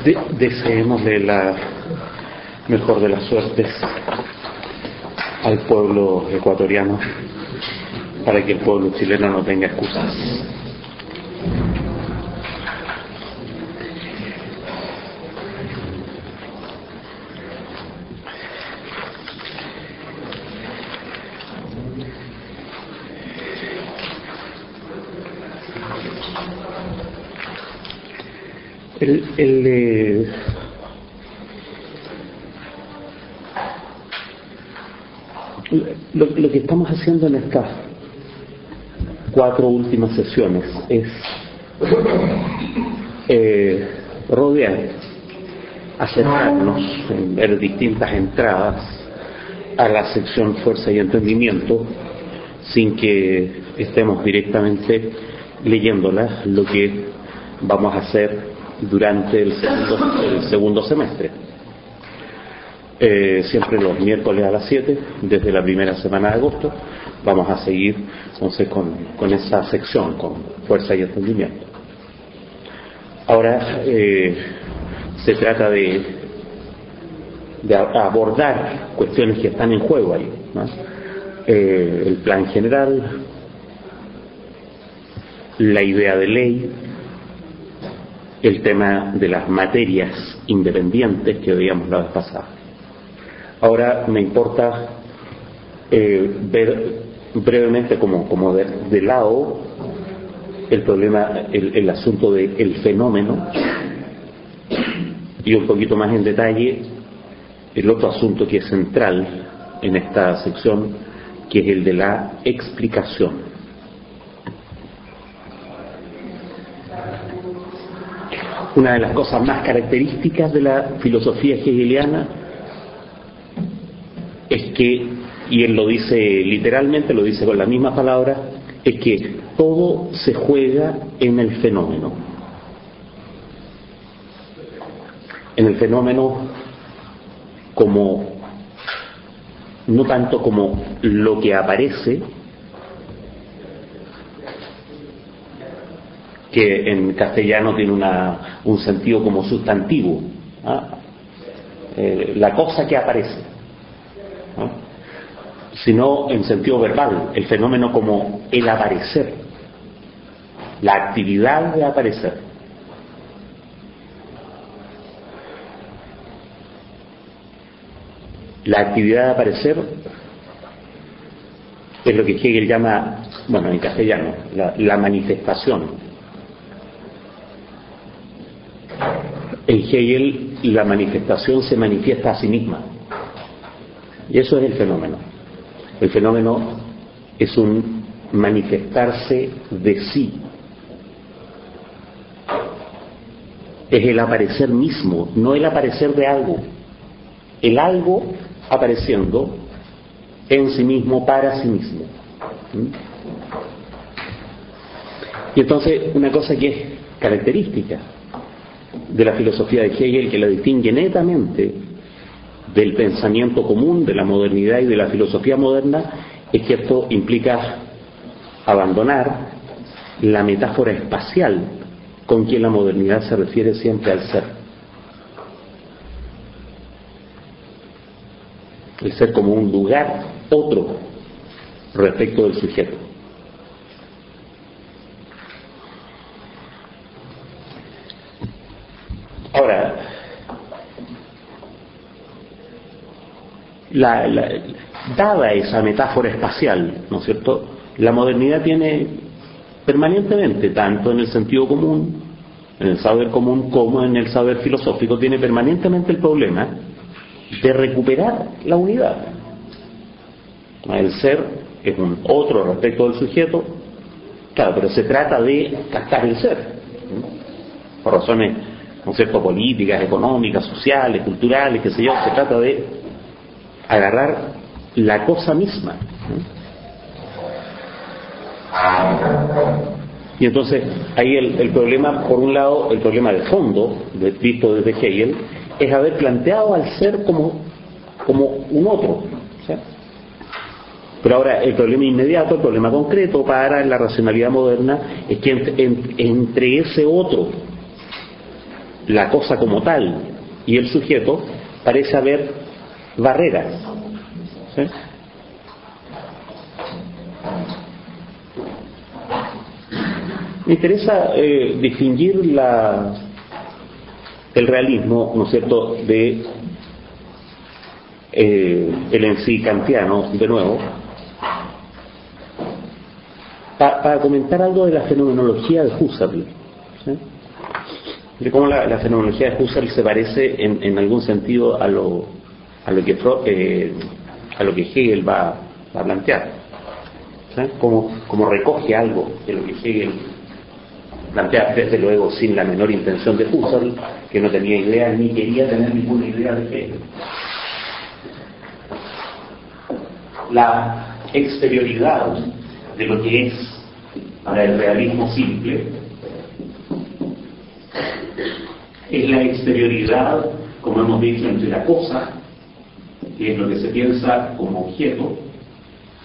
Deseémosle la mejor de las suertes al pueblo ecuatoriano para que el pueblo chileno no tenga excusas. Lo que estamos haciendo en estas 4 últimas sesiones es rodear, acercarnos, ver distintas entradas a la sección Fuerza y Entendimiento sin que estemos directamente leyéndolas, lo que vamos a hacer durante el segundo semestre. Siempre los miércoles a las 7, desde la primera semana de agosto, vamos a seguir entonces con esa sección, con Fuerza y Entendimiento. Ahora se trata de abordar cuestiones que están en juego ahí, ¿no? El plan general, la idea de ley, el tema de las materias independientes que veíamos la vez pasada. Ahora me importa ver brevemente como de lado el problema, el asunto del fenómeno, y un poquito más en detalle el otro asunto que es central en esta sección, que es el de la explicación. Una de las cosas más características de la filosofía hegeliana es que, y él lo dice literalmente, lo dice con la misma palabra, es que todo se juega en el fenómeno. En el fenómeno como, no tanto como lo que aparece, que en castellano tiene un sentido como sustantivo, la cosa que aparece, sino en sentido verbal, el fenómeno como el aparecer, la actividad de aparecer. La actividad de aparecer es lo que Hegel llama, bueno, en castellano, la manifestación. En Hegel la manifestación se manifiesta a sí misma, y eso es el fenómeno. El fenómeno es un manifestarse de sí, es el aparecer mismo, no el aparecer de algo, el algo apareciendo en sí mismo, para sí mismo. Y entonces una cosa que es característica de la filosofía de Hegel, que la distingue netamente del pensamiento común, de la modernidad y de la filosofía moderna, es que esto implica abandonar la metáfora espacial con que la modernidad se refiere siempre al ser. El ser como un lugar otro respecto del sujeto. Ahora, dada esa metáfora espacial, ¿no es cierto?, la modernidad tiene permanentemente, tanto en el sentido común, en el saber común, como en el saber filosófico, tiene permanentemente el problema de recuperar la unidad. El ser es un otro respecto del sujeto, claro, pero se trata de captar el ser, por razones, ¿no es cierto?, políticas, económicas, sociales, culturales, qué sé yo. Se trata de agarrar la cosa misma. Y entonces ahí el problema, por un lado, el problema de fondo, visto desde Hegel, es haber planteado al ser como un otro, ¿sí? Pero ahora el problema inmediato, el problema concreto para la racionalidad moderna, es que entre ese otro la cosa como tal y el sujeto, parece haber barreras. ¿Sí? Me interesa distinguir el realismo, ¿no es cierto?, de el en sí kantiano, de nuevo, para comentar algo de la fenomenología de Husserl, ¿sí? De cómo la fenomenología de Husserl se parece en algún sentido a lo que Hegel va a plantear, ¿sí? Como recoge algo de lo que Hegel plantea, desde luego sin la menor intención de Husserl, que no tenía idea ni quería tener ninguna idea de Hegel. La exterioridad de lo que es para el realismo simple es la exterioridad, como hemos dicho, entre la cosa, que es lo que se piensa como objeto,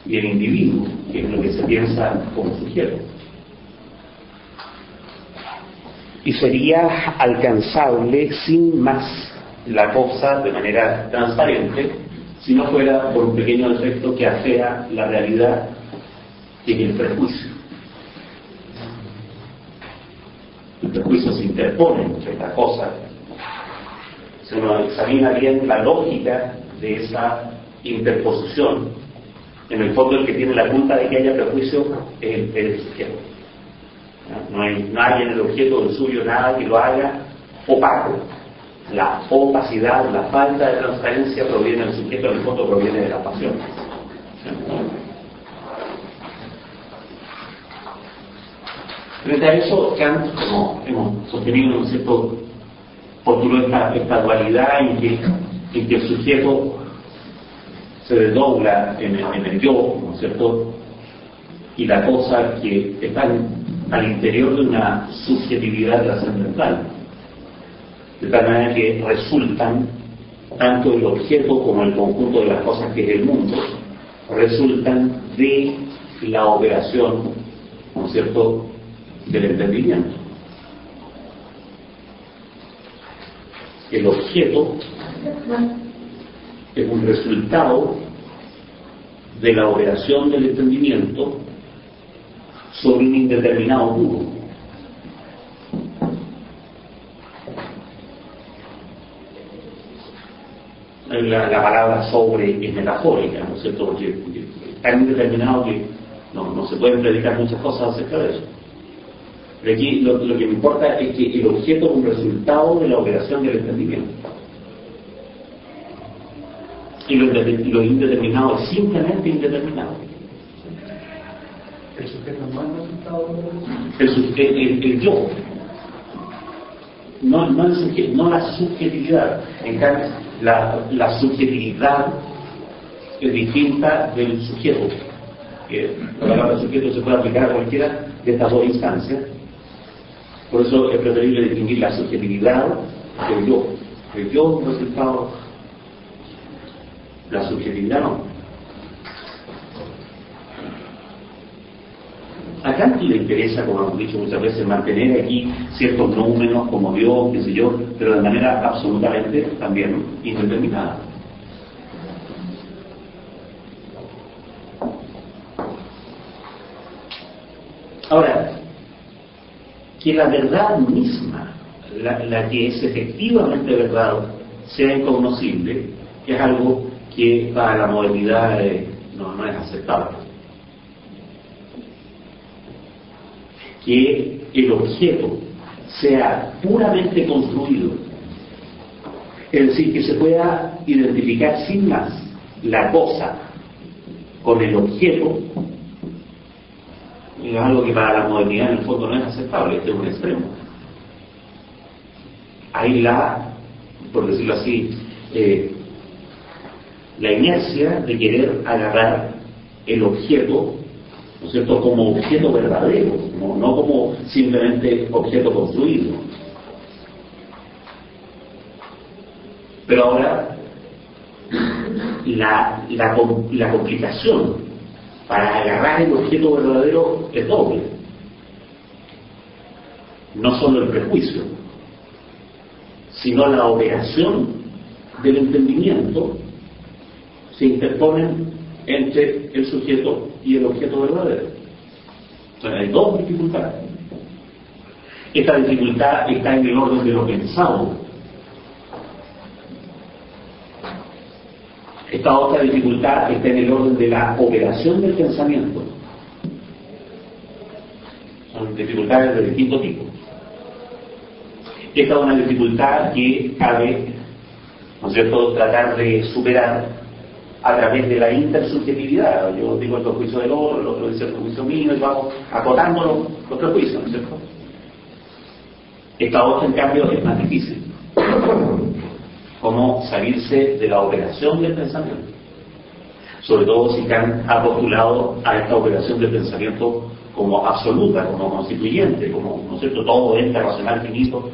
y el individuo, que es lo que se piensa como sujeto. Y sería alcanzable sin más la cosa de manera transparente, si no fuera por un pequeño defecto que afea la realidad, que es el prejuicio. El prejuicio se interpone entre esta cosa. Si uno examina bien la lógica de esa interposición, en el fondo el que tiene la culpa de que haya prejuicio es el sujeto. No hay nadie en el objeto del suyo, nada que lo haga opaco. La opacidad, la falta de transparencia proviene del sujeto, en el fondo proviene de la pasión. Frente a eso, Kant, como hemos sostenido, ¿no es cierto?, postuló esta dualidad en que el sujeto se desdobla en el yo, ¿no es cierto?, y la cosa que está al interior de una subjetividad trascendental, de tal manera que resultan, tanto el objeto como el conjunto de las cosas que es el mundo, resultan de la operación, ¿no es cierto?, del entendimiento. El objeto es un resultado de la operación del entendimiento sobre un indeterminado puro. La palabra sobre es metafórica, ¿no es cierto?, porque es tan indeterminado que no se pueden predicar muchas cosas acerca de eso. Pero aquí lo que me importa es que el objeto es un resultado de la operación del entendimiento. Y lo indeterminado es simplemente indeterminado. ¿El sujeto no es el resultado de la operación? El yo. No la subjetividad. En cambio, la subjetividad es distinta del sujeto. La palabra sujeto se puede aplicar a cualquiera de estas dos instancias. Por eso es preferible distinguir la subjetividad del yo. El yo es un resultado, la subjetividad no. A Kant le interesa, como hemos dicho muchas veces, mantener aquí ciertos números como Dios, qué sé yo, pero de manera absolutamente también indeterminada. Ahora, que la verdad misma, la que es efectivamente verdad, sea incognoscible, es algo que para la modernidad no es aceptable. Que el objeto sea puramente construido, es decir, que se pueda identificar sin más la cosa con el objeto, es algo que para la modernidad en el fondo no es aceptable, este es un extremo. Hay por decirlo así, la inercia de querer agarrar el objeto, ¿no es cierto?, como objeto verdadero, no como simplemente objeto construido. Pero ahora la complicación para agarrar el objeto verdadero es doble. No solo el prejuicio, sino la operación del entendimiento, se interponen entre el sujeto y el objeto verdadero. Entonces hay dos dificultades. Esta dificultad está en el orden de lo pensado. Esta otra dificultad está en el orden de la operación del pensamiento. Son dificultades de distinto tipo. Esta es una dificultad que cabe, ¿no es cierto?, tratar de superar a través de la intersubjetividad. Yo digo el prejuicio del otro, el otro dice el prejuicio mío, y vamos acotando los prejuicios, ¿no es cierto? Esta otra, en cambio, es más difícil. Cómo salirse de la operación del pensamiento. Sobre todo si Kant ha postulado a esta operación del pensamiento como absoluta, como constituyente, como, ¿no es cierto?, todo ente racional finito.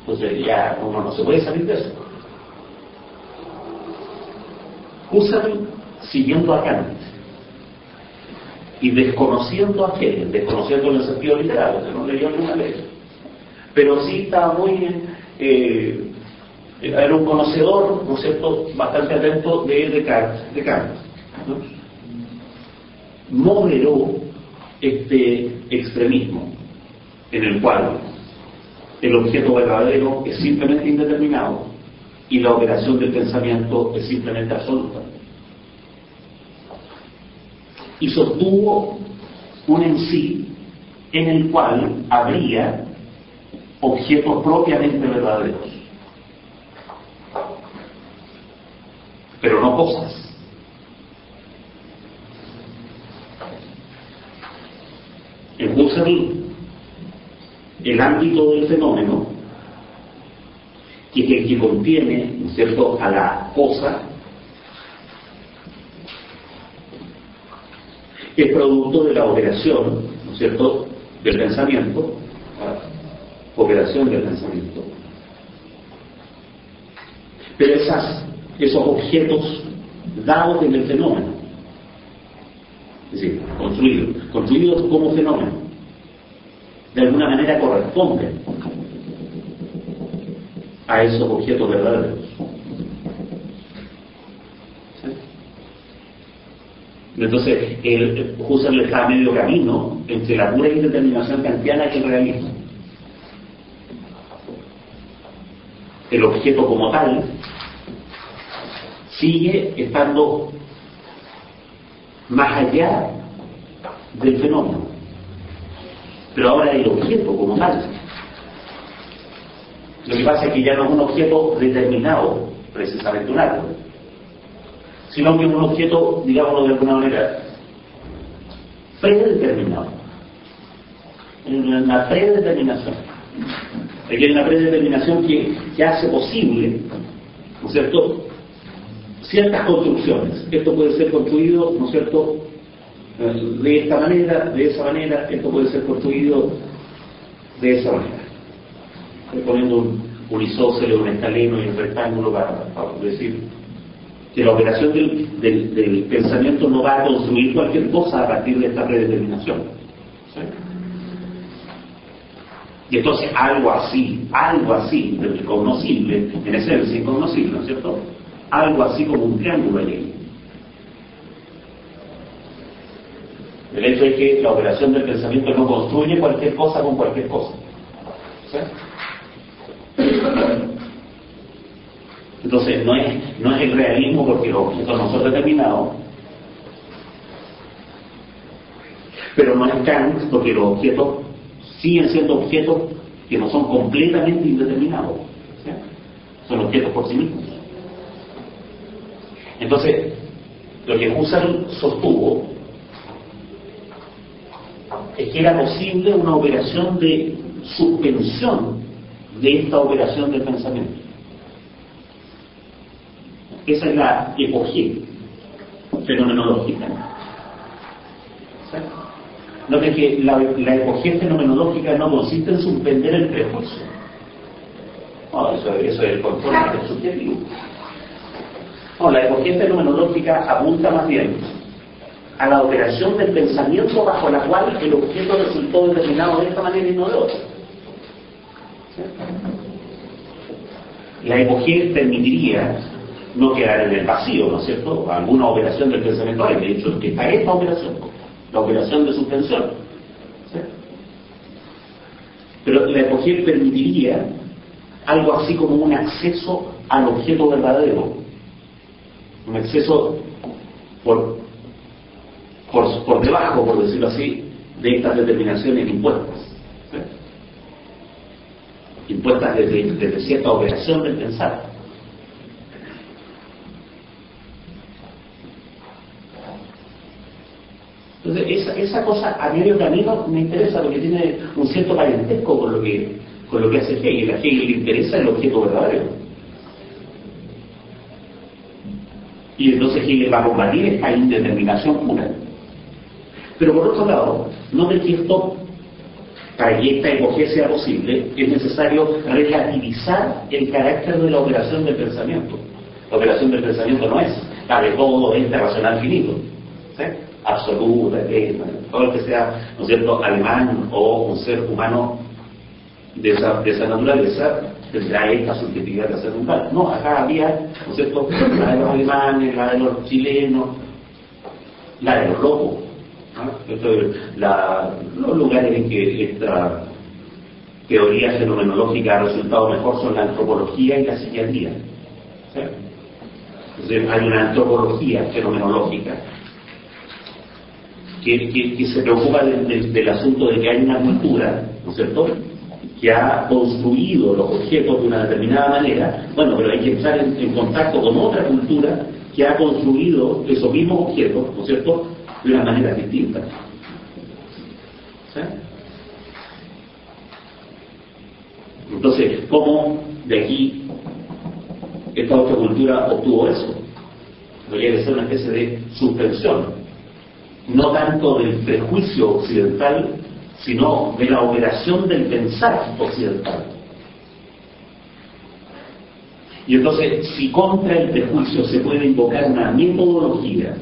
Entonces ya uno no se puede salir de eso. Husserl, siguiendo a Kant y desconociendo a Hegel, desconociendo en el sentido literal, o sea, no leyó ninguna ley, pero sí estaba muy era un conocedor, ¿no es cierto?, bastante atento de Kant, ¿no? Moderó este extremismo en el cual el objeto verdadero es simplemente indeterminado y la operación del pensamiento es simplemente absoluta. Y sostuvo un en sí en el cual habría objetos propiamente verdaderos, pero no cosas. En Husserl, el ámbito del fenómeno, que es el que contiene, ¿no es cierto?, a la cosa, es producto de la operación, ¿no es cierto?, del pensamiento, operación del pensamiento. Pero esos objetos dados en el fenómeno, es decir, construidos como fenómeno, de alguna manera corresponden a esos objetos verdaderos. ¿Sí? Entonces, Husserl está a medio camino entre la pura indeterminación kantiana y el realismo. El objeto como tal sigue estando más allá del fenómeno, pero ahora el objeto como tal. Lo que pasa es que ya no es un objeto determinado, precisamente un árbol, sino que es un objeto, digámoslo de alguna manera, predeterminado. En una predeterminación. Aquí hay una predeterminación que hace posible, ¿no es cierto?, ciertas construcciones. Esto puede ser construido, ¿no es cierto?, de esta manera, de esa manera. Esto puede ser construido de esa manera. Estoy poniendo un isósceles, un escaleno y un rectángulo para decir que la operación del pensamiento no va a construir cualquier cosa a partir de esta predeterminación. ¿Sí? Y entonces algo así, incognoscible, en esencia incognoscible, ¿no es cierto?, algo así como un triángulo allí. El hecho es que la operación del pensamiento no construye cualquier cosa con cualquier cosa. ¿Sí? Entonces no es el realismo porque los objetos no son determinados, pero no es Kant porque los objetos siguen siendo objetos que no son completamente indeterminados. ¿Sí? Son objetos por sí mismos. Entonces, lo que Husserl sostuvo es que era posible una operación de suspensión de esta operación del pensamiento. Esa es la epogé fenomenológica. ¿Sí? Note que la epogé fenomenológica no consiste en suspender el prejuicio. No, eso es el control subjetivo. No, la epogé fenomenológica apunta más bien a la operación del pensamiento bajo la cual el objeto resultó determinado de esta manera y no de otra. ¿Sí? la epogé permitiría no quedar en el vacío, ¿no es cierto? Alguna operación del pensamiento hay, de hecho, que está esta operación, la operación de suspensión. ¿Sí? Pero la epogé permitiría algo así como un acceso al objeto verdadero, un acceso por debajo, por decirlo así, de estas determinaciones impuestas. ¿Sí? Impuestas desde cierta operación del pensar. Entonces, esa cosa a medio camino me interesa porque tiene un cierto parentesco con lo que hace Hegel. A Hegel le interesa el objeto verdadero. Y entonces Hegel va a combatir esta indeterminación pura. Pero por otro lado, noten que esto, para que esta epogé sea posible, es necesario relativizar el carácter de la operación del pensamiento. La operación del pensamiento no es la de todo ente racional finito, ¿sí? Absoluta, eterna, todo lo que sea, ¿no es cierto?, alemán o un ser humano de esa naturaleza tendrá esta subjetividad de ser humano. No, acá había, ¿no es cierto?, la de los alemanes, la de los chilenos, la de los locos, ¿no? Los lugares en que esta teoría fenomenológica ha resultado mejor son la antropología y la psiquiatría. ¿Sí? Entonces, hay una antropología fenomenológica que se preocupa del asunto de que hay una cultura, ¿no es cierto?, que ha construido los objetos de una determinada manera. Bueno, pero hay que entrar en contacto con otra cultura que ha construido esos mismos objetos, ¿no es cierto?, de una manera distinta. ¿Sí? Entonces, ¿cómo de aquí esta otra cultura obtuvo eso? Debería de ser una especie de suspensión, no tanto del prejuicio occidental, sino de la operación del pensar occidental. Y entonces, si contra el prejuicio se puede invocar una metodología,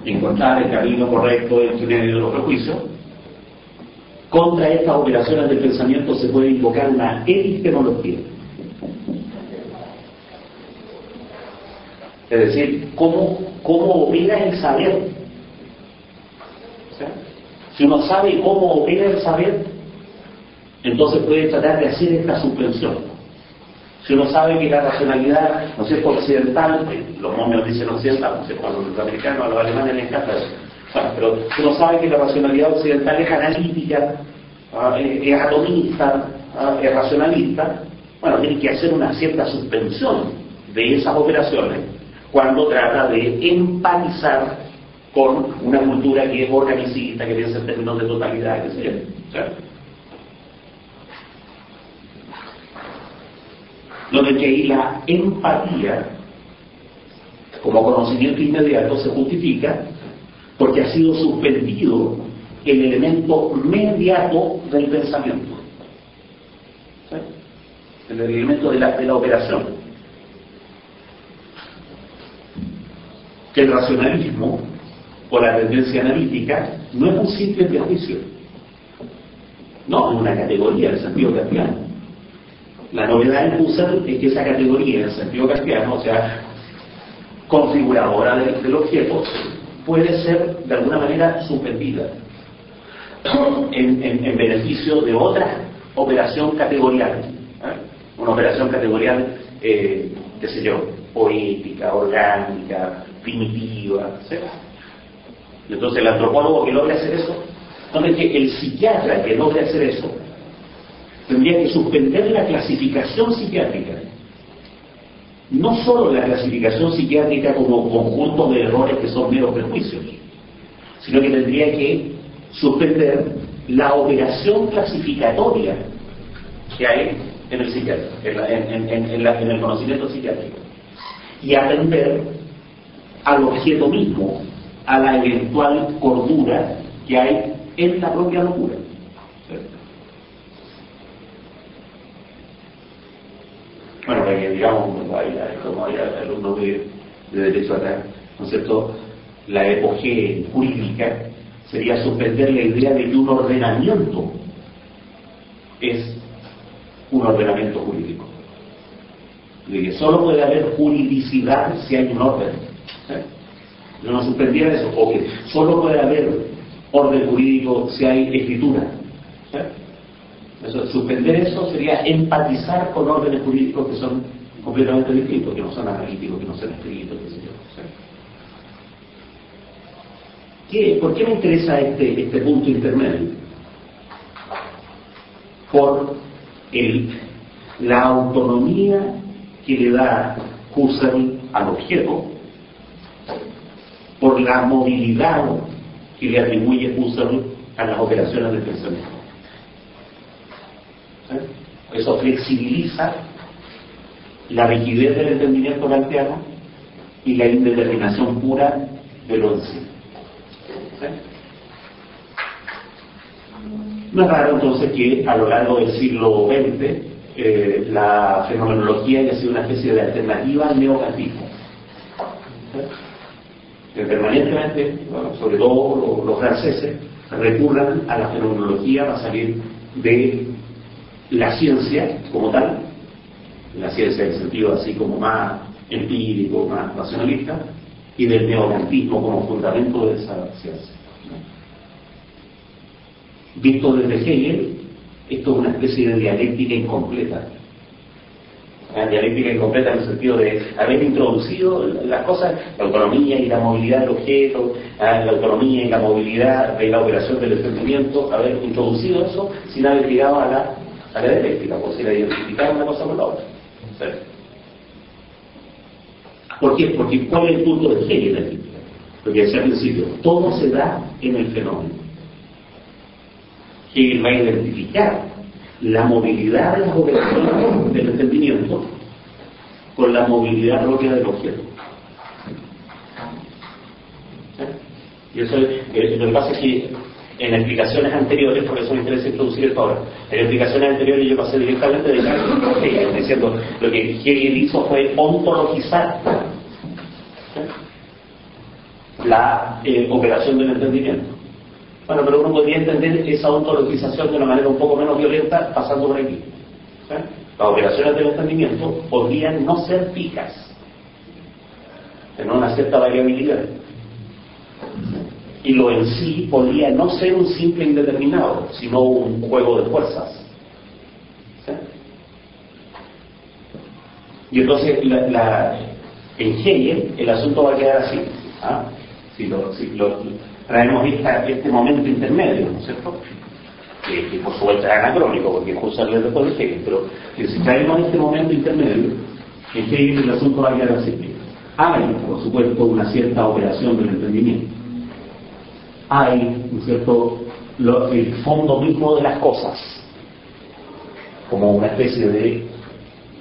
encontrar el camino correcto entre medio de los prejuicios, contra estas operaciones del pensamiento se puede invocar una epistemología. Es decir, ¿cómo opera el saber? ¿Sí? Si uno sabe cómo opera el saber, entonces puede tratar de hacer esta suspensión. Si uno sabe que la racionalidad, ¿no es cierto?, occidental, los momios dicen occidental, no sé, cuando los americanos, a los alemanes les encanta eso. Bueno, pero si uno sabe que la racionalidad occidental es analítica, es atomista, es racionalista, bueno, tiene que hacer una cierta suspensión de esas operaciones cuando trata de empatizar con una cultura que es organicista, que piensa en términos de totalidad, etc. Donde que ahí la empatía como conocimiento inmediato se justifica porque ha sido suspendido el elemento mediato del pensamiento, ¿sí?, el elemento de la operación. Que el racionalismo o la tendencia analítica no es un simple prejuicio, no es una categoría en el sentido kantiano. La novedad en Husserl es que esa categoría en el sentido kantiano, o sea, configuradora del objeto, puede ser de alguna manera suspendida en beneficio de otra operación categorial, una operación categorial, qué sé yo, poética, orgánica, primitiva, ¿sí? Entonces el antropólogo que logra hacer eso, entonces que el psiquiatra que logra hacer eso tendría que suspender la clasificación psiquiátrica, no solo la clasificación psiquiátrica como conjunto de errores que son meros prejuicios, sino que tendría que suspender la operación clasificatoria que hay en el psiquiatra, en el conocimiento psiquiátrico, y atender al objeto mismo, a la eventual cordura que hay en la propia locura. ¿Sí? Bueno, para que digamos, como hay alumnos de derecho acá, ¿no es cierto?, la epogé jurídica sería suspender la idea de que un ordenamiento es un ordenamiento jurídico. De que solo puede haber juridicidad si hay un orden. Yo no suspendiera eso, o que solo puede haber orden jurídico si hay escritura. Suspender eso sería empatizar con órdenes jurídicos que son completamente distintos, que no son analíticos, que no son escritos, qué sé yo. ¿Por qué me interesa este punto intermedio? Por la autonomía que le da Husserl al objeto, por la movilidad que le atribuye Husserl a las operaciones del pensamiento. Eso flexibiliza la rigidez del entendimiento kantiano y la indeterminación pura de lo en sí. No es raro entonces que a lo largo del siglo XX la fenomenología haya sido una especie de alternativa al neokantismo. Que permanentemente, bueno, sobre todo los franceses, recurran a la fenomenología para salir de la ciencia como tal, la ciencia en el sentido así como más empírico, más racionalista, y del neokantismo como fundamento de esa ciencia. Visto desde Hegel, esto es una especie de dialéctica incompleta. Una dialéctica incompleta en el sentido de haber introducido las cosas, la autonomía y la movilidad del objeto, la autonomía y la movilidad de la operación del entendimiento, haber introducido eso sin haber llegado a la dialéctica, por si la identificar una cosa con la otra. ¿Sí? ¿Por qué? Porque ¿cuál es el punto de Hegel aquí? Lo que decía al principio, todo se da en el fenómeno. Hegel va a identificar la movilidad de las operaciones del entendimiento con la movilidad propia del objeto. ¿Sí? Y eso lo que pasa es que en explicaciones anteriores, por eso me interesa introducir esto ahora, en explicaciones anteriores yo pasé directamente de Hegel, diciendo lo que Hegel hizo fue ontologizar la operación del entendimiento. Bueno, pero uno podría entender esa ontologización de una manera un poco menos violenta pasando por aquí. ¿Sí? Las operaciones del entendimiento podrían no ser fijas, tener una cierta variabilidad. Y lo en sí podría no ser un simple indeterminado, sino un juego de fuerzas. ¿Sí? Y entonces en Hegel el asunto va a quedar así. ¿Ah? Si traemos este momento intermedio, ¿no es cierto? Que por supuesto es anacrónico, porque Husserl es después de Hegel, pero si traemos este momento intermedio, en Hegel el asunto va a quedar así. Hay, por supuesto, una cierta operación del entendimiento. Hay, ¿no es cierto?, el fondo mismo de las cosas, como una especie de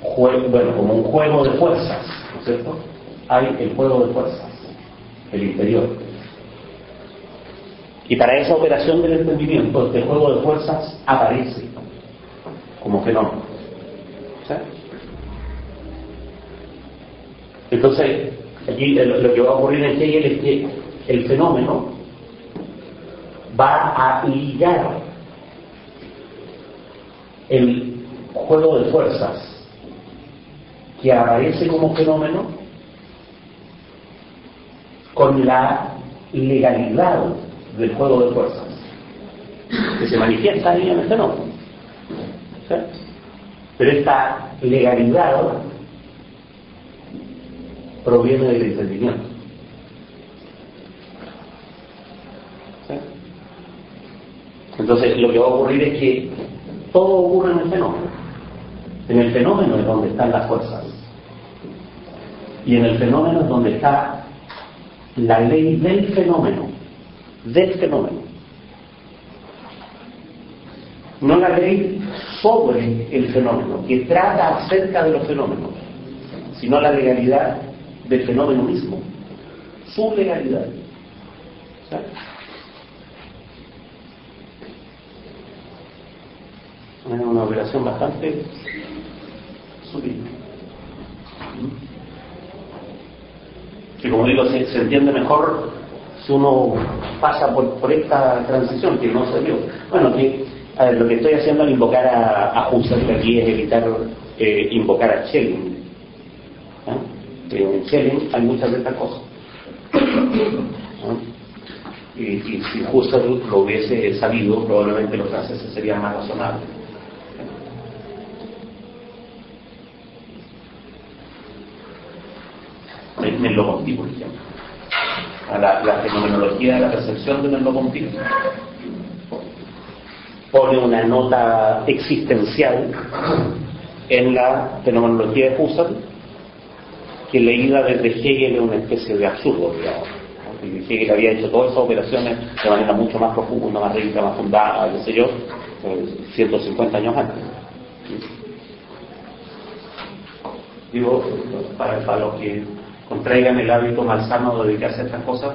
juego, bueno, como un juego de fuerzas, ¿no es cierto? Hay el juego de fuerzas, el interior. Y para esa operación del entendimiento, este juego de fuerzas aparece como fenómeno. ¿Sí? Entonces, aquí lo que va a ocurrir en Hegel es que el fenómeno va a ligar el juego de fuerzas que aparece como fenómeno con la legalidad del juego de fuerzas que se manifiesta ahí en el fenómeno. ¿Sí? Pero esta legalidad proviene del entendimiento. ¿Sí? Entonces lo que va a ocurrir es que todo ocurre en el fenómeno. En el fenómeno es donde están las fuerzas. Y en el fenómeno es donde está la ley del fenómeno. Del fenómeno. No la ley sobre el fenómeno, que trata acerca de los fenómenos, sino la legalidad del fenómeno mismo. Su legalidad. ¿Sí? Es una operación bastante sutil. Que como digo, se entiende mejor si uno pasa por esta transición que no se dio. Bueno, que A ver, lo que estoy haciendo al invocar a Husserl aquí es evitar invocar a Schelling. En Schelling hay muchas de estas cosas. Y si Husserl lo hubiese sabido, probablemente los franceses serían más razonables. Merleau-Ponty, por ejemplo. La fenomenología de la percepción de Merleau-Ponty pone una nota existencial en la fenomenología de Husserl que leída desde Hegel es una especie de absurdo, digamos. Hegel había hecho todas esas operaciones de manera mucho más profunda, más rica, más fundada, qué sé yo, 150 años antes. Digo, para los que contraigan el hábito malsano de dedicarse a estas cosas,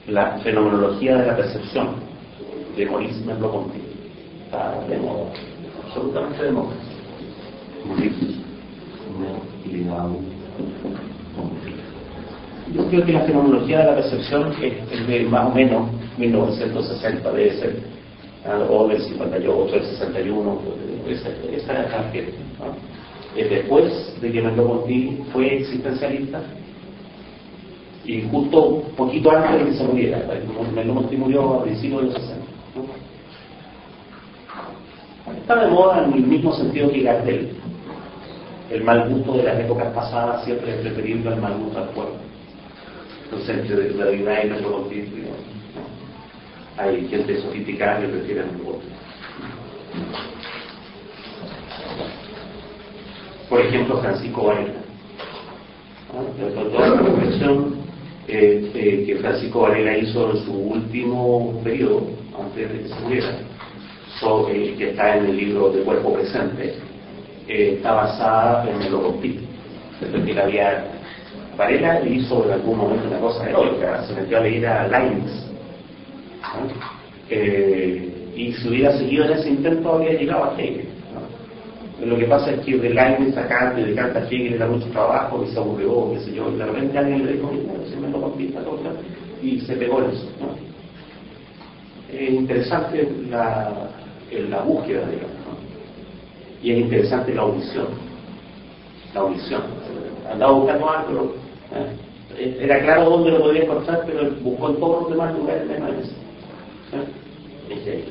la fenomenología de la percepción de Maurice Merleau-Ponty está de moda, absolutamente de moda. Yo creo que la fenomenología de la percepción es de más o menos 1960, debe ser, o del 58, del 61, esa es la fiesta, ¿no? Después de que Merleau-Ponty fue existencialista, y justo un poquito antes de que se muriera, Merleau-Ponty murió a principios de los 60. Está de moda en el mismo sentido que Gardel. El mal gusto de las épocas pasadas siempre es preferible al mal gusto actual. Entonces, entre Derrida y Merleau-Ponty, hay gente sofisticada que prefiere Merleau-Ponty. Por ejemplo, Francisco Varela. Toda la reflexión que Francisco Varela hizo en su último periodo, antes de que se muriera, que está en el libro de Cuerpo Presente, está basada en Merleau-Ponty. Varela hizo en algún momento una cosa heroica, se metió a leer a Leibniz, y si hubiera seguido en ese intento habría llegado a Hegel. Lo que pasa es que de Leibniz acá, de Kant a Hegel era mucho trabajo y se aburrió, qué sé yo, y de repente alguien le dijo, mira, si me lo conquista, y se pegó en eso, ¿no? Es interesante la búsqueda, digamos, ¿no? Y es interesante la audición. Andaba buscando algo, era claro dónde lo podía encontrar, pero buscó en todos los demás lugares menos en ese.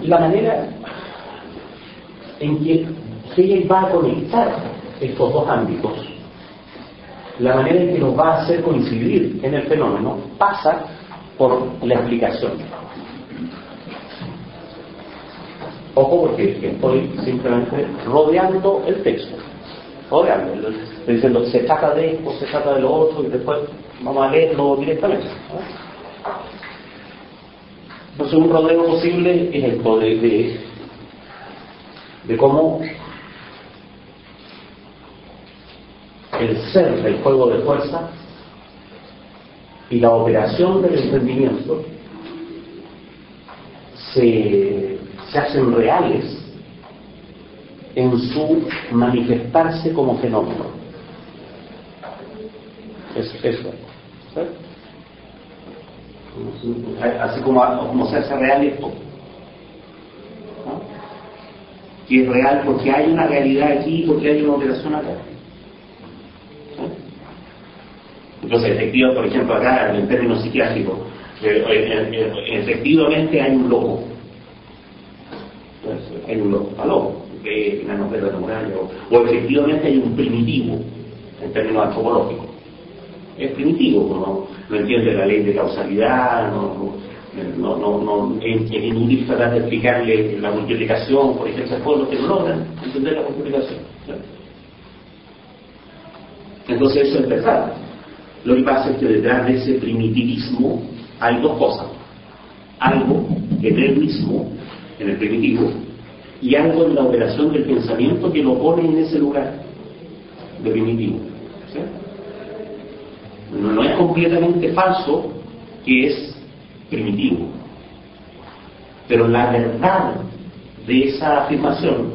La manera en que Hegel va a conectar estos dos ámbitos, la manera en que los va a hacer coincidir en el fenómeno, pasa por la explicación. Ojo, porque estoy simplemente rodeando el texto, diciendo, se trata de esto, se trata de lo otro, y después vamos a leerlo directamente, ¿no? Entonces, un rodeo posible es esto de cómo el ser del juego de fuerza y la operación del entendimiento se hacen reales en su manifestarse como fenómeno. Eso, ¿sí? Así como se hace real esto, ¿no? Que es real porque hay una realidad aquí, porque hay una operación acá, ¿sí? Entonces, efectivo, por ejemplo, acá en términos psiquiátricos, efectivamente hay un loco. Entonces, hay un loco, loco, que una novela temporal, o efectivamente hay un primitivo en términos antropológicos. Es primitivo, no entiende la ley de causalidad, es inútil tratar de explicarle la multiplicación, por ejemplo, hay pueblos que no logran entender la multiplicación, ¿sí? Entonces eso es verdad. Lo que pasa es que detrás de ese primitivismo hay dos cosas: algo en él mismo, en el primitivo, y algo en la operación del pensamiento que lo pone en ese lugar de primitivo, ¿sí? No es completamente falso que es primitivo, pero la verdad de esa afirmación,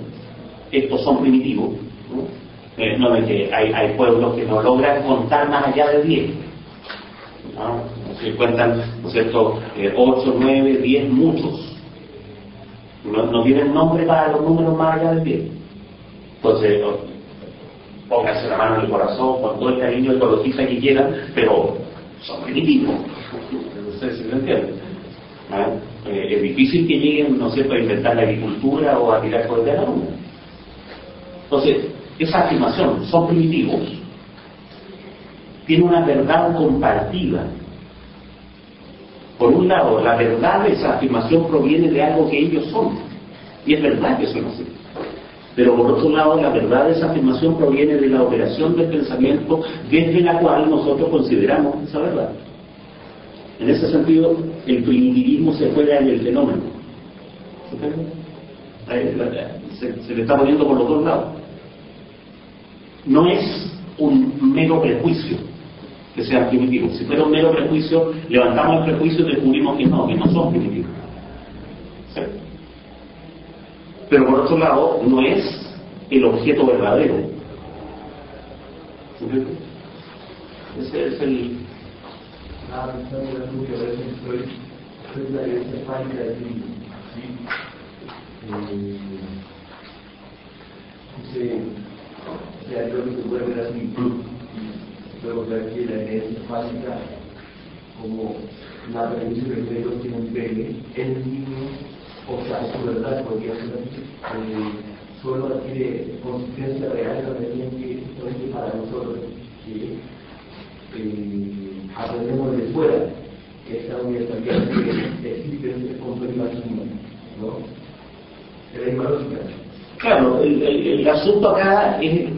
estos son primitivos, ¿no? No es que hay pueblos que no logran contar más allá de 10, ¿no? Se cuentan, ¿no es cierto?, 8, 9, 10, muchos. No tienen nombre para los números más allá del 10. Entonces, pónganse la mano en el corazón con todo el cariño ecologista que quieran, pero son primitivos. Ustedes se lo entienden. Es difícil que lleguen, no sé, para inventar la agricultura o a tirar cohetes a la luna. Entonces, esa afirmación, son primitivos, tiene una verdad compartida. Por un lado, la verdad de esa afirmación proviene de algo que ellos son, y es verdad que son así. Pero por otro lado, la verdad de esa afirmación proviene de la operación del pensamiento desde la cual nosotros consideramos esa verdad. En ese sentido, el primitivismo se juega en el fenómeno. Se le está poniendo por los dos lados. No es un mero prejuicio que sean primitivos. Si fuera un mero prejuicio, levantamos el prejuicio y descubrimos que no son primitivos. ¿Sí? Pero por otro lado, no es el objeto verdadero. ¿Sí? Ese es el... soy la iglesia pánica de Cristo. Yo creo que se puede ver así. Puedo ver que la iglesia pánica, como la religión de Dios tiene un pene, el niño, o sea, su verdad, porque solo adquiere consistencia real en la medida que para nosotros aprendemos de fuera, que esta universalidad que existe con su imaginación, ¿no? Es la misma lógica. Claro, el asunto acá es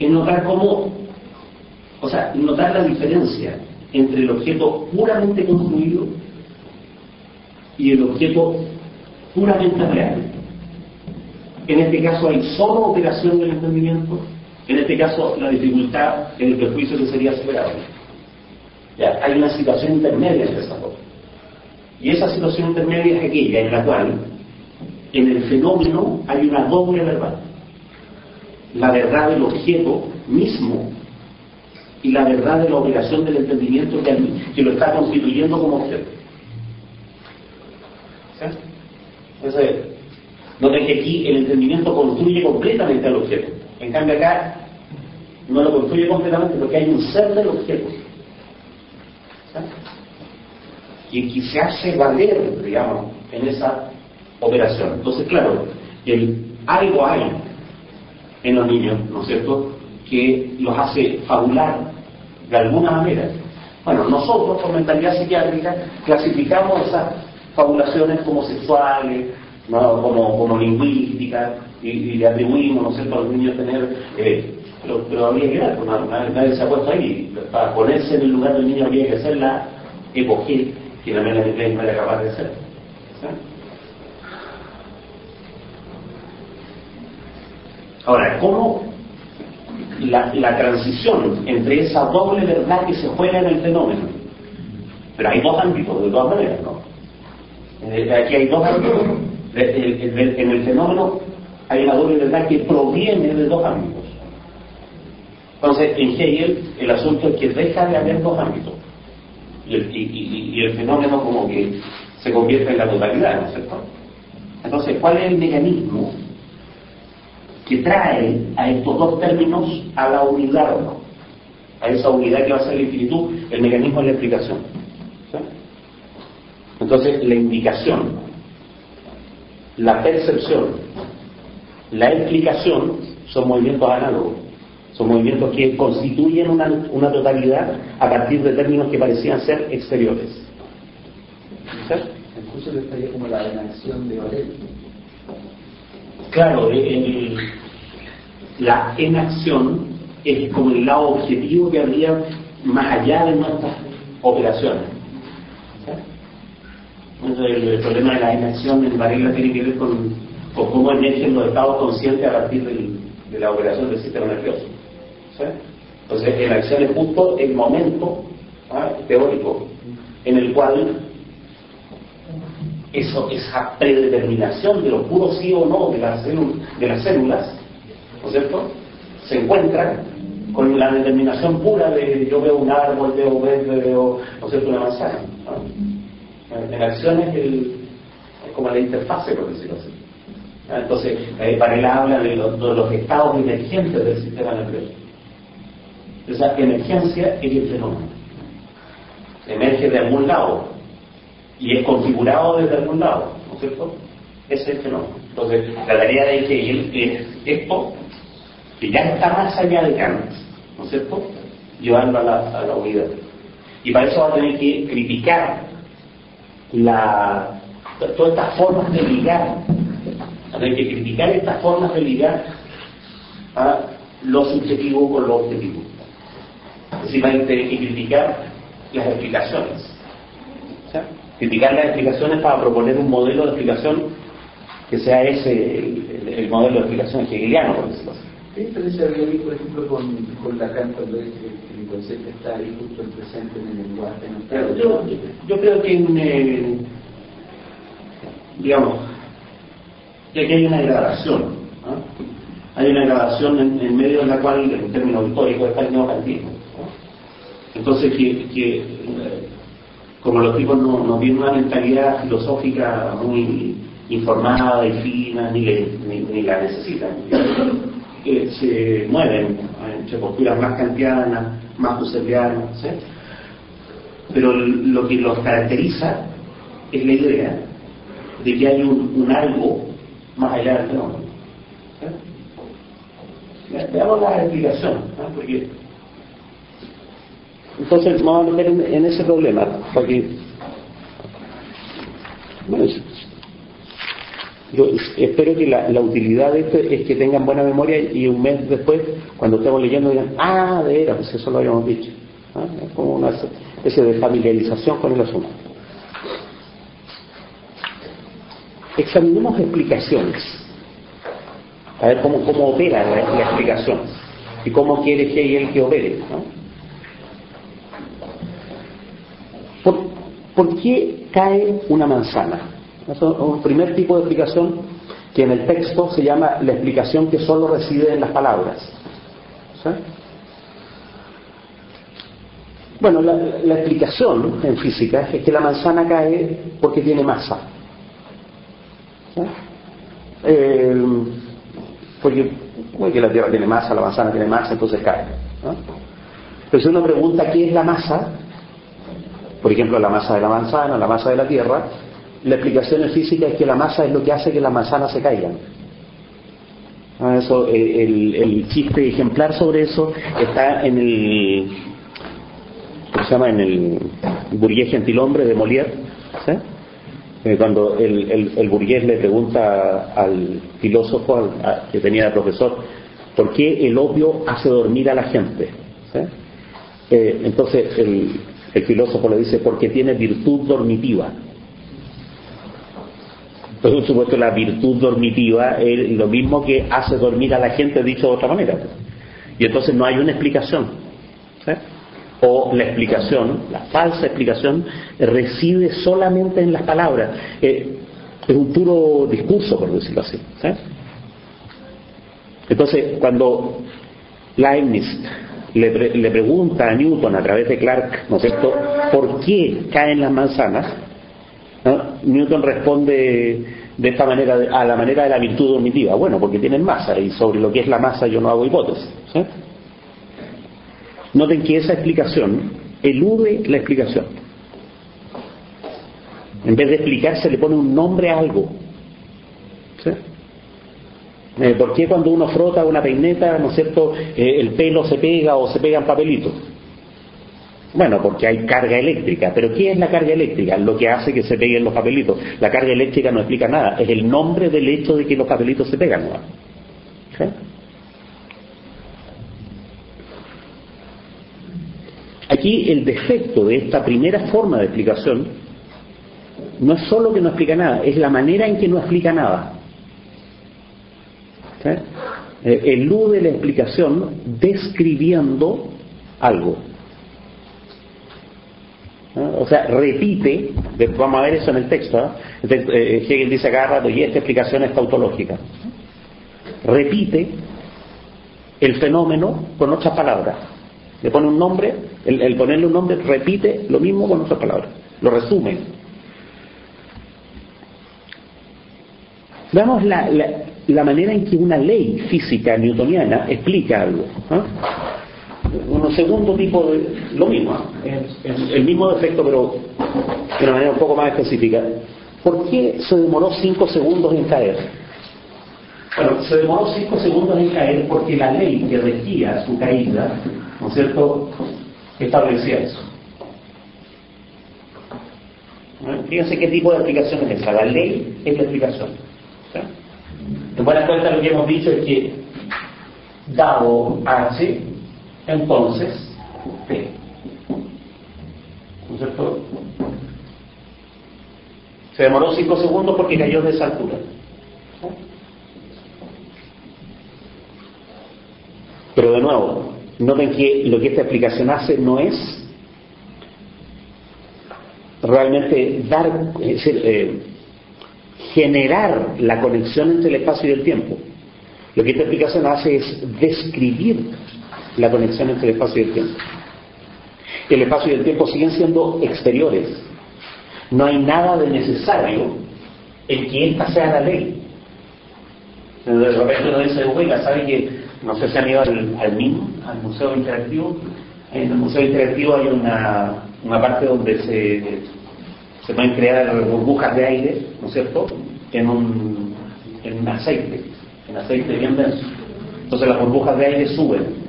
notar cómo, o sea, notar la diferencia entre el objeto puramente construido y el objeto puramente real. En este caso hay solo operación del entendimiento, en este caso la dificultad en el prejuicio que sería superable. Ya, hay una situación intermedia entre esas dos. Y esa situación intermedia es aquella en la cual en el fenómeno hay una doble verdad. La verdad del objeto mismo y la verdad de la operación del entendimiento que lo está constituyendo como objeto. ¿Sí? Entonces, noten que aquí el entendimiento construye completamente al objeto. En cambio acá no lo construye completamente porque hay un ser del objeto. ¿Sí? Y que se hace valer, digamos, en esa operación. Entonces, claro, algo hay en los niños, ¿no es cierto?, que los hace fabular de alguna manera. Bueno, nosotros, por mentalidad psiquiátrica, clasificamos esas fabulaciones como sexuales, ¿no?, como lingüísticas, y le atribuimos, ¿no es cierto?, a los niños tener... pero habría que dar, nadie se ha puesto ahí. Para ponerse en el lugar del niño habría que hacer la epogé, que también la gente no era capaz de hacer. ¿Sí? Ahora, ¿cómo la transición entre esa doble verdad que se juega en el fenómeno? Pero hay dos ámbitos, de todas maneras, ¿no? Aquí hay dos ámbitos. En el fenómeno hay una doble verdad que proviene de dos ámbitos. Entonces, en Hegel, el asunto es que deja de haber dos ámbitos. Y el fenómeno como que se convierte en la totalidad, ¿no es cierto? Entonces, ¿cuál es el mecanismo que trae a estos dos términos a la unidad, ¿no?, a esa unidad que va a ser la infinitud? El mecanismo es la explicación. ¿Sí? Entonces, la indicación, la percepción, la explicación son movimientos análogos, son movimientos que constituyen una totalidad a partir de términos que parecían ser exteriores. ¿Sí? El curso que estaría como la enacción de Varela. Claro, la enacción es como el lado objetivo que habría más allá de nuestras operaciones. ¿Sí? Entonces, el problema de la enacción en Varela tiene que ver con cómo emergen los estados conscientes a partir de la operación del sistema nervioso. ¿Sí? Entonces, la acción es justo el momento teórico en el cual esa predeterminación de lo puro sí o no de las células, ¿no es cierto?, se encuentra con la determinación pura de yo veo un árbol, veo verde, veo, ¿no es cierto?, una manzana, ¿no? En acciones es como la interfase, por decirlo así. Entonces, para él habla de los estados emergentes del sistema nervioso. Esa emergencia es el fenómeno. Emerge de algún lado y es configurado desde algún lado, ¿no es cierto? Ese es el fenómeno. Entonces, la tarea de Hegel es esto, que ya está más allá de Kant, ¿no es cierto?, llevarlo a la unidad. Y para eso va a tener que criticar todas estas formas de ligar, va a tener que criticar estas formas de ligar a lo subjetivo con lo objetivo. Es decir, va a tener que criticar las explicaciones. ¿Sí? Criticar las explicaciones para proponer un modelo de explicación que sea ese, el modelo de explicación hegeliano, por decirlo así. ¿Qué diferencia habría ahí, por ejemplo, con Lacan cuando dice que el concepto está ahí justo el presente en el lenguaje? Yo creo que digamos, que aquí hay una gradación, ¿no? Hay una gradación en medio de la cual, en términos históricos, está el neocantismo, ¿no? Entonces, como los tipos no tienen una mentalidad filosófica muy informada y fina, ni la necesitan, se mueven entre posturas más kantianas, más husserlianas, ¿sí? Pero lo que los caracteriza es la idea de que hay un algo más allá del fenómeno. ¿Sí? Veamos la explicación, ¿no? Porque entonces vamos a meter en ese problema, porque bueno, yo espero que la utilidad de esto es que tengan buena memoria y un mes después, cuando estemos leyendo, digan, de veras, pues eso lo habíamos dicho. Es como una especie de familiarización con el asunto. Examinemos explicaciones, a ver cómo opera la explicación y cómo quiere Hegel que opere, ¿no? ¿Por qué cae una manzana? Eso es un primer tipo de explicación que en el texto se llama la explicación que solo reside en las palabras. ¿Sí? Bueno, la explicación en física es que la manzana cae porque tiene masa. ¿Sí? Porque la Tierra tiene masa, la manzana tiene masa, entonces cae, ¿no? Pero si uno pregunta qué es la masa, por ejemplo, la masa de la manzana, la masa de la Tierra, la explicación en física es que la masa es lo que hace que las manzanas se caigan. Eso, el chiste ejemplar sobre eso está en el, ¿cómo se llama?, en el Bourdieu Gentilhombre de Molière, ¿sí? Cuando el Bourdieu le pregunta al filósofo que tenía de profesor, ¿por qué el opio hace dormir a la gente? ¿Sí? Entonces el filósofo le dice, porque tiene virtud dormitiva. Entonces, por supuesto, la virtud dormitiva es lo mismo que hace dormir a la gente, dicho de otra manera. Y entonces no hay una explicación, ¿sí? O la explicación, la falsa explicación, reside solamente en las palabras. Es un puro discurso, por decirlo así, ¿sí? Entonces, cuando Leibniz le pregunta a Newton a través de Clarke, ¿no es cierto?, ¿por qué caen las manzanas?, ¿no? Newton responde de esta manera, a la manera de la virtud dormitiva. Bueno, porque tienen masa, y sobre lo que es la masa yo no hago hipótesis, ¿sí? Noten que esa explicación elude la explicación. En vez de explicar, se le pone un nombre a algo, ¿sí? ¿Por qué cuando uno frota una peineta, ¿no es cierto?, el pelo se pega o se pegan papelitos? Bueno, porque hay carga eléctrica. ¿Pero qué es la carga eléctrica? Lo que hace que se peguen los papelitos. La carga eléctrica no explica nada, es el nombre del hecho de que los papelitos se pegan, ¿no? ¿Sí? Aquí el defecto de esta primera forma de explicación no es solo que no explica nada, es la manera en que no explica nada. ¿Sí? Elude la explicación describiendo algo. O sea, repite, vamos a ver eso en el texto, ¿eh? Entonces, Hegel dice cada rato, y esta explicación es tautológica. Repite el fenómeno con otras palabras. Le pone un nombre, el ponerle un nombre repite lo mismo con otras palabras, lo resume. Veamos la manera en que una ley física newtoniana explica algo. Un segundo tipo de... lo mismo, el mismo defecto, pero de una manera un poco más específica. ¿Por qué se demoró 5 segundos en caer? Bueno, se demoró 5 segundos en caer porque la ley que regía su caída, ¿no es cierto?, establecía eso. Fíjense qué tipo de explicación es esa. La ley es la explicación. En buena cuenta lo que hemos dicho es que dado H, entonces T. ¿No es cierto? Se demoró 5 segundos porque cayó de esa altura. Pero de nuevo, noten que lo que esta explicación hace no es realmente generar la conexión entre el espacio y el tiempo. Lo que esta explicación hace es describir la conexión entre el espacio y el tiempo. El espacio y el tiempo siguen siendo exteriores. No hay nada de necesario en que esta sea la ley. De repente uno dice, oiga, ¿sabe que no sé si han ido al MIM, al Museo Interactivo? En el Museo Interactivo hay una parte donde se pueden crear burbujas de aire, ¿no es cierto?, en aceite bien denso. Entonces las burbujas de aire suben,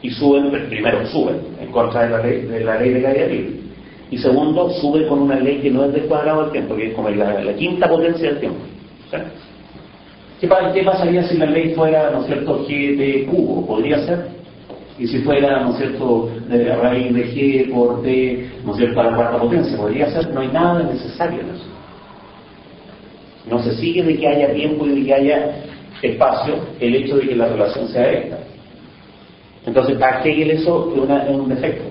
y suben, primero suben en contra de la ley de caída libre, y segundo, suben con una ley que no es del cuadrado del tiempo, que es como la quinta potencia del tiempo. ¿Sí? ¿Qué pasaría si la ley fuera, ¿no es cierto?, g de cubo? Podría ser. Y si fuera, ¿no es cierto?, de raíz de g por t, ¿no es cierto?, a la cuarta potencia, podría ser. No hay nada necesario en eso. No se sigue de que haya tiempo y de que haya espacio el hecho de que la relación sea esta. Entonces, para Hegel eso es un defecto.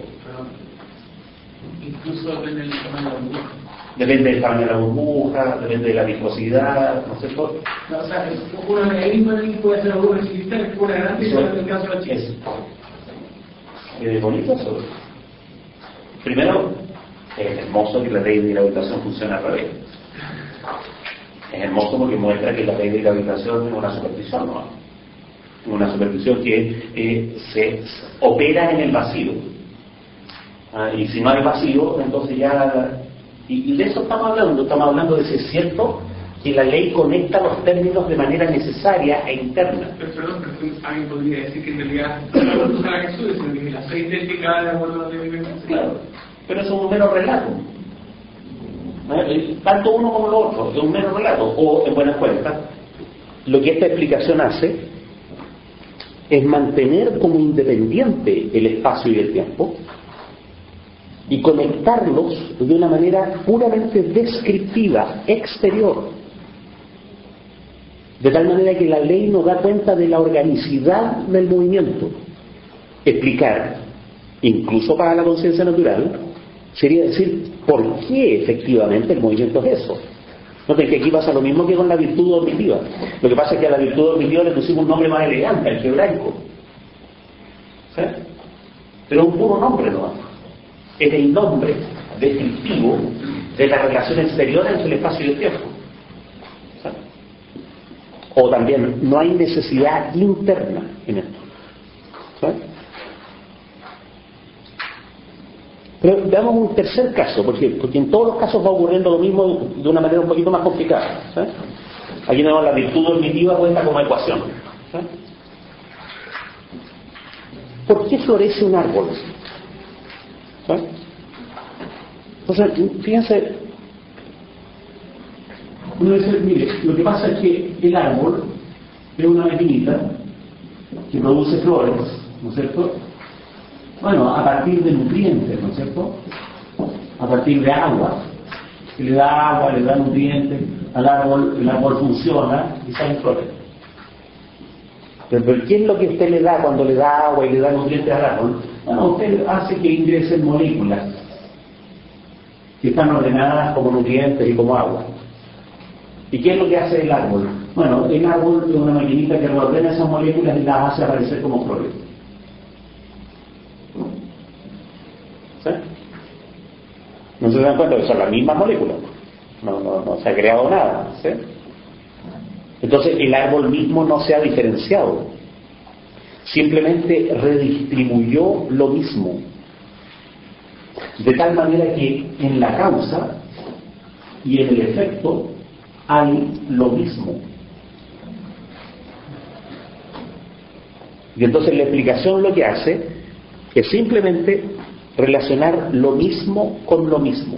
Incluso depende del tamaño de la burbuja. Depende del tamaño de la burbuja, depende de la viscosidad, ¿no es cierto? No, o sea, un organismo puede ser una burbuja cristal, que una grande y en el caso de la chica. Es bonito eso. Primero, es hermoso que la ley de gravitación funcione al revés. Es hermoso porque muestra que la ley de gravitación es una superstición, ¿no? Una superstición que se opera en el vacío. Y si no hay vacío, entonces ya... Y de eso estamos hablando de si es cierto que la ley conecta los términos de manera necesaria e interna. Pero perdón, alguien podría decir que en realidad la burbuja que sube, sino que el aceite que cae de acuerdo a la ley. Claro, pero eso es un mero relato. Tanto uno como lo otro, es un mero relato. O, en buena cuenta, lo que esta explicación hace es mantener como independiente el espacio y el tiempo y conectarlos de una manera puramente descriptiva, exterior, de tal manera que la ley no da cuenta de la organicidad del movimiento. Explicar, incluso para la conciencia natural, sería decir por qué efectivamente el movimiento es eso. Noten que aquí pasa lo mismo que con la virtud dormitiva. Lo que pasa es que a la virtud dormitiva le pusimos un nombre más elegante, algebraico. ¿Sí? Pero un puro nombre no. Es el nombre descriptivo de la relación exterior entre el espacio y el tiempo. ¿Sí? O también, no hay necesidad interna en esto. ¿Sí? Pero veamos un tercer caso, porque en todos los casos va ocurriendo lo mismo de una manera un poquito más complicada. ¿Sí? Aquí tenemos la virtud dormitiva puesta como ecuación. ¿Sí? ¿Por qué florece un árbol? ¿Sí? Entonces, fíjense, uno dice, mire, lo que pasa es que el árbol es una maquinita que produce flores, ¿no es cierto? Bueno, a partir de nutrientes, ¿no es cierto? A partir de agua, que le da agua, le da nutrientes al árbol, el árbol funciona y salen flores. Pero ¿qué es lo que usted le da cuando le da agua y le da nutrientes al árbol? Bueno, usted hace que ingresen moléculas que están ordenadas como nutrientes y como agua. ¿Y qué es lo que hace el árbol? Bueno, el árbol es una maquinita que reordena esas moléculas y las hace aparecer como flores. ¿Sí? No se dan cuenta que son las mismas moléculas. No se ha creado nada. ¿Sí? Entonces el árbol mismo no se ha diferenciado. Simplemente redistribuyó lo mismo. De tal manera que en la causa y en el efecto hay lo mismo. Y entonces la explicación lo que hace es simplemente relacionar lo mismo con lo mismo.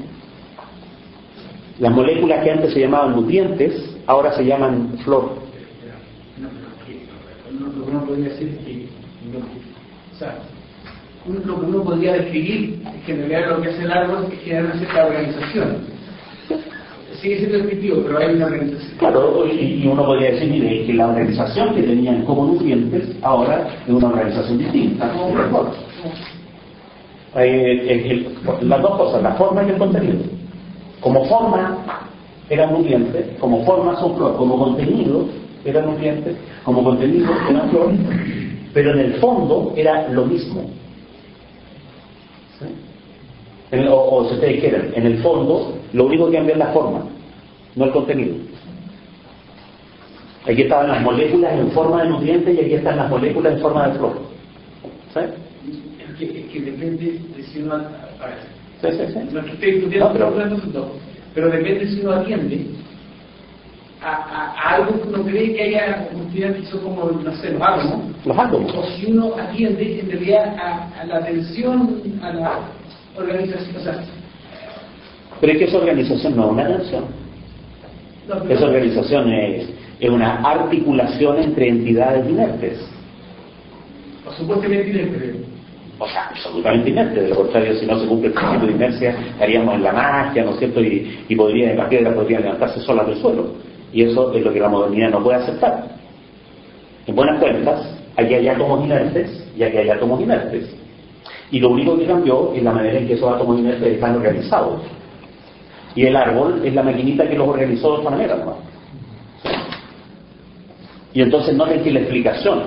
Las moléculas que antes se llamaban nutrientes, ahora se llaman flor. Lo que uno podría decir es que o sea, lo que uno podría describir es que en realidad lo que hace el árbol es generar una cierta organización. Sigue siendo descriptivo, pero hay una organización. Claro, y uno podría decir, mire, que la organización que tenían como nutrientes ahora es una organización distinta, como un recuerdo. Las dos cosas, la forma y el contenido. Como forma eran nutrientes, como forma son flor, como contenido eran nutrientes, como contenido eran flor, pero en el fondo era lo mismo. ¿Sí? O si ustedes quieren, en el fondo lo único que cambia es la forma, no el contenido. Aquí estaban las moléculas en forma de nutrientes y aquí están las moléculas en forma de flor. ¿Sí? Es que depende de si uno... Sí. No que esté discutiendo, pero depende si uno atiende a algo que uno cree que haya nutrientes que son como, no sé, los átomos. Los átomos. O si uno atiende en realidad a la atención, a la organización. O sea, pero es que esa organización no es una atención. Esa organización es una articulación entre entidades inertes. O supuestamente inertes. O sea, absolutamente inerte. De lo contrario, si no se cumple el principio de inercia, estaríamos en la magia, ¿no es cierto? Y las piedras podrían levantarse solas del suelo. Y eso es lo que la modernidad no puede aceptar. En buenas cuentas, aquí hay átomos inertes y aquí hay átomos inertes. Y lo único que cambió es la manera en que esos átomos inertes están organizados. Y el árbol es la maquinita que los organizó de esta manera, ¿no? Y entonces noten que la explicación,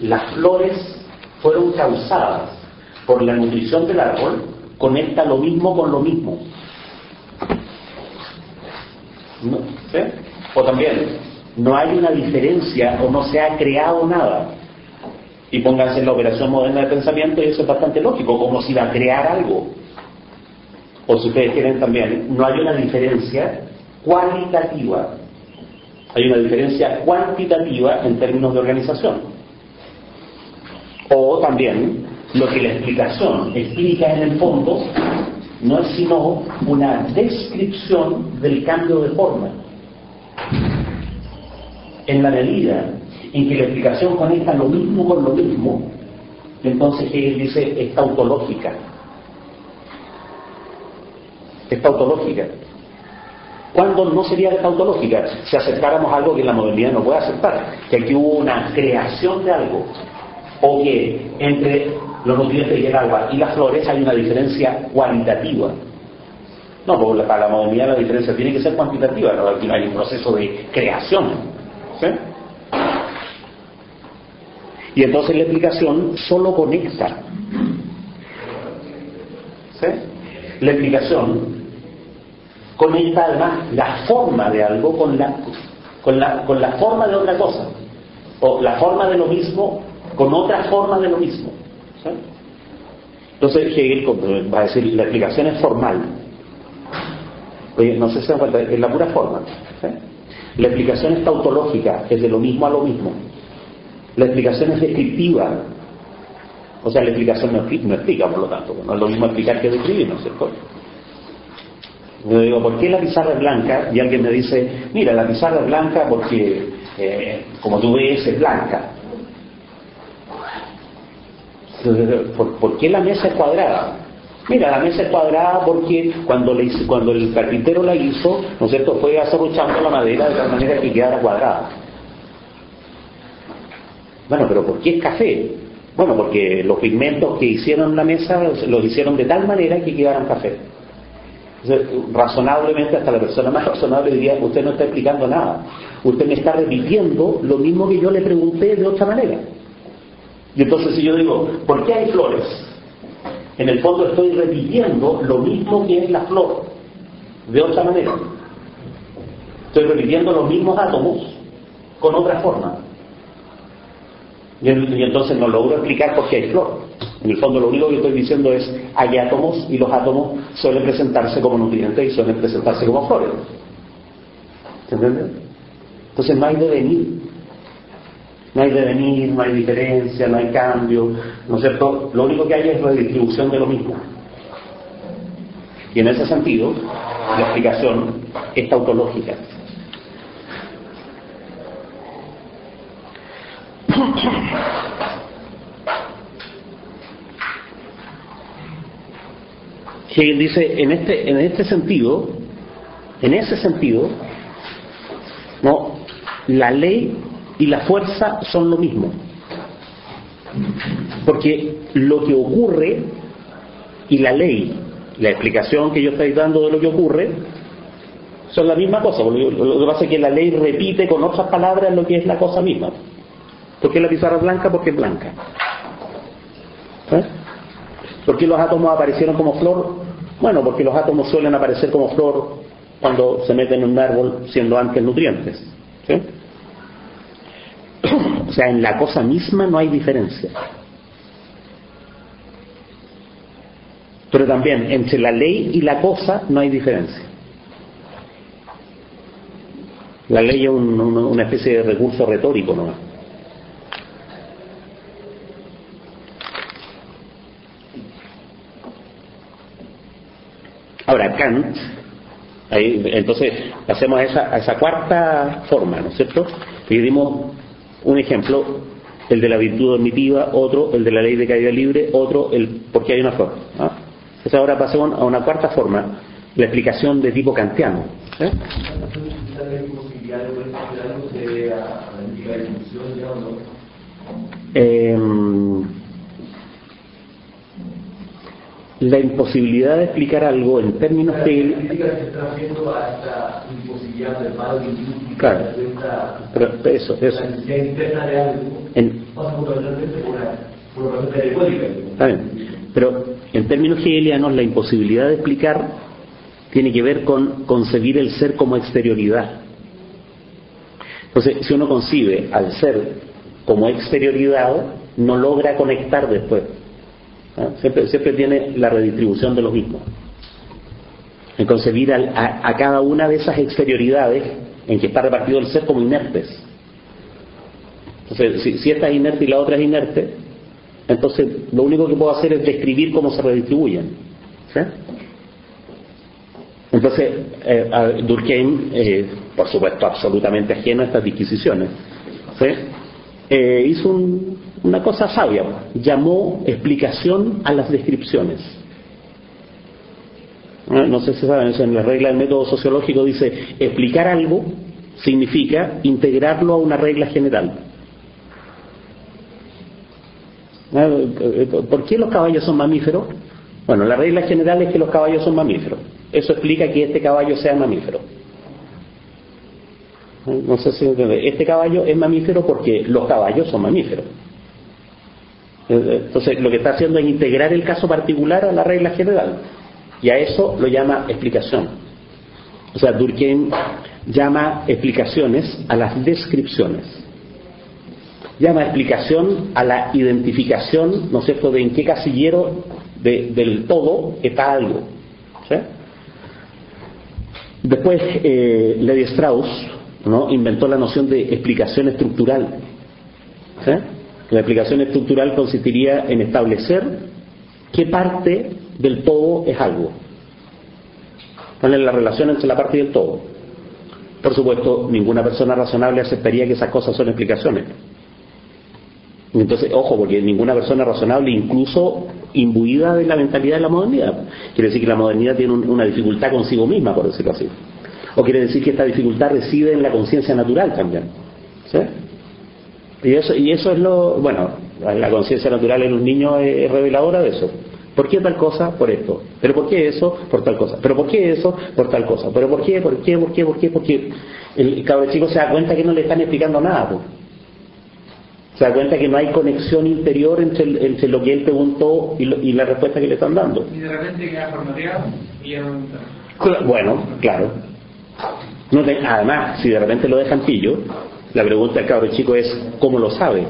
las flores fueron causadas por la nutrición del árbol, conecta lo mismo con lo mismo. ¿No? ¿Sí? O también, no hay una diferencia o no se ha creado nada. Y pónganse en la operación moderna de pensamiento y eso es bastante lógico, como si va a crear algo. O si ustedes quieren también, no hay una diferencia cualitativa, hay una diferencia cuantitativa en términos de organización. O también, lo que la explicación explica en el fondo no es sino una descripción del cambio de forma. En la medida en que la explicación conecta lo mismo con lo mismo, entonces Hegel dice es tautológica. Es tautológica. ¿Cuándo no sería tautológica? Si aceptáramos algo que la modernidad no puede aceptar, que aquí hubo una creación de algo, o que entre los nutrientes y el agua y las flores hay una diferencia cualitativa. No, porque para la modernidad la diferencia tiene que ser cuantitativa, ¿no? Aquí no hay un proceso de creación. ¿Sí? Y entonces la explicación solo conecta. ¿Sí? La explicación conecta además la forma de algo con la forma de otra cosa, o la forma de lo mismo con otra forma de lo mismo. ¿Sí? Entonces Hegel va a decir la explicación es formal. Oye, no sé si se dan cuenta, es la pura forma. ¿Sí? La explicación es tautológica, es de lo mismo a lo mismo. La explicación es descriptiva. O sea, la explicación no explica, por lo tanto. No es lo mismo explicar que describir, ¿no es cierto? Yo digo, ¿por qué la pizarra es blanca? Y alguien me dice, mira, la pizarra es blanca porque, como tú ves, es blanca. ¿Por qué la mesa es cuadrada? Mira, la mesa es cuadrada porque cuando el carpintero la hizo, ¿no es cierto?, fue acerruchando la madera de tal manera que quedara cuadrada. Bueno, pero ¿por qué es café? Bueno, porque los pigmentos que hicieron la mesa los hicieron de tal manera que quedaran café. Entonces, razonablemente, hasta la persona más razonable diría, usted no está explicando nada, usted me está repitiendo lo mismo que yo le pregunté de otra manera. Y entonces si yo digo, ¿por qué hay flores? En el fondo estoy repitiendo lo mismo que es la flor, de otra manera. Estoy repitiendo los mismos átomos con otra forma. Y entonces no logro explicar por qué hay flor. En el fondo lo único que estoy diciendo es, hay átomos y los átomos suelen presentarse como nutrientes y suelen presentarse como flores. ¿Se entiende? Entonces no hay devenir. No hay devenir, no hay diferencia, no hay cambio, ¿no es cierto? Lo único que hay es redistribución de lo mismo. Y en ese sentido, la explicación es tautológica. Hegel dice, en ese sentido, ¿no? La ley y la fuerza son lo mismo, porque lo que ocurre y la ley, la explicación que yo estoy dando de lo que ocurre, son la misma cosa. Lo que pasa es que la ley repite con otras palabras lo que es la cosa misma. ¿Por qué la pizarra es blanca? Porque es blanca. ¿Por qué los átomos aparecieron como flor? Bueno, porque los átomos suelen aparecer como flor cuando se meten en un árbol siendo antes nutrientes. ¿Sí? O sea, en la cosa misma no hay diferencia. Pero también entre la ley y la cosa no hay diferencia. La ley es una especie de recurso retórico, ¿no? Ahora, Kant, ahí, entonces pasemos a esa cuarta forma, ¿no es cierto? Y dimos un ejemplo, el de la virtud dormitiva, otro, el de la ley de caída libre, otro, el por qué hay una flor. ¿Ah? Entonces ahora pasemos a una cuarta forma, la explicación de tipo kantiano. La imposibilidad de explicar algo en términos que... Claro, pero eso. Está bien. Pero en términos hegelianos la imposibilidad de explicar tiene que ver con concebir el ser como exterioridad. Entonces, si uno concibe al ser como exterioridad, no logra conectar después. Siempre tiene la redistribución de lo mismo. En concebir a cada una de esas exterioridades en que está repartido el ser como inertes. Entonces, si esta es inerte y la otra es inerte, entonces lo único que puedo hacer es describir cómo se redistribuyen. ¿Sí? Entonces, Durkheim, por supuesto absolutamente ajeno a estas disquisiciones, ¿sí? Hizo una cosa sabia, llamó explicación a las descripciones. No sé si saben, en la regla del método sociológico dice, explicar algo significa integrarlo a una regla general. ¿Por qué los caballos son mamíferos? Bueno, la regla general es que los caballos son mamíferos. Eso explica que este caballo sea mamífero. No sé si este caballo es mamífero porque los caballos son mamíferos. Entonces lo que está haciendo es integrar el caso particular a la regla general, y a eso lo llama explicación. O sea, Durkheim llama explicaciones a las descripciones, llama explicación a la identificación, ¿no es cierto?, de en qué casillero del todo está algo. ¿Sí? Después Levi Strauss, ¿no?, inventó la noción de explicación estructural. ¿Sí? La explicación estructural consistiría en establecer qué parte del todo es algo. Poner la relación entre la parte y el todo. Por supuesto, ninguna persona razonable aceptaría que esas cosas son explicaciones. Entonces, ojo, porque ninguna persona razonable, incluso imbuida de la mentalidad de la modernidad, quiere decir que la modernidad tiene una dificultad consigo misma, por decirlo así. O quiere decir que esta dificultad reside en la conciencia natural también. ¿Sí? Y eso es lo... Bueno, la conciencia natural en los niños es reveladora de eso. ¿Por qué tal cosa? Por esto. ¿Pero por qué eso? Por tal cosa. ¿Pero por qué eso? Por tal cosa. ¿Pero por qué? ¿Por qué? ¿Por qué? ¿Por qué? Porque el cabro chico se da cuenta que no le están explicando nada, pues. Se da cuenta que no hay conexión interior entre lo que él preguntó y la respuesta que le están dando. Y de repente queda formateado y ya no... Bueno, claro. Además, si de repente lo dejan pillo, la pregunta del cabro chico es ¿cómo lo sabe?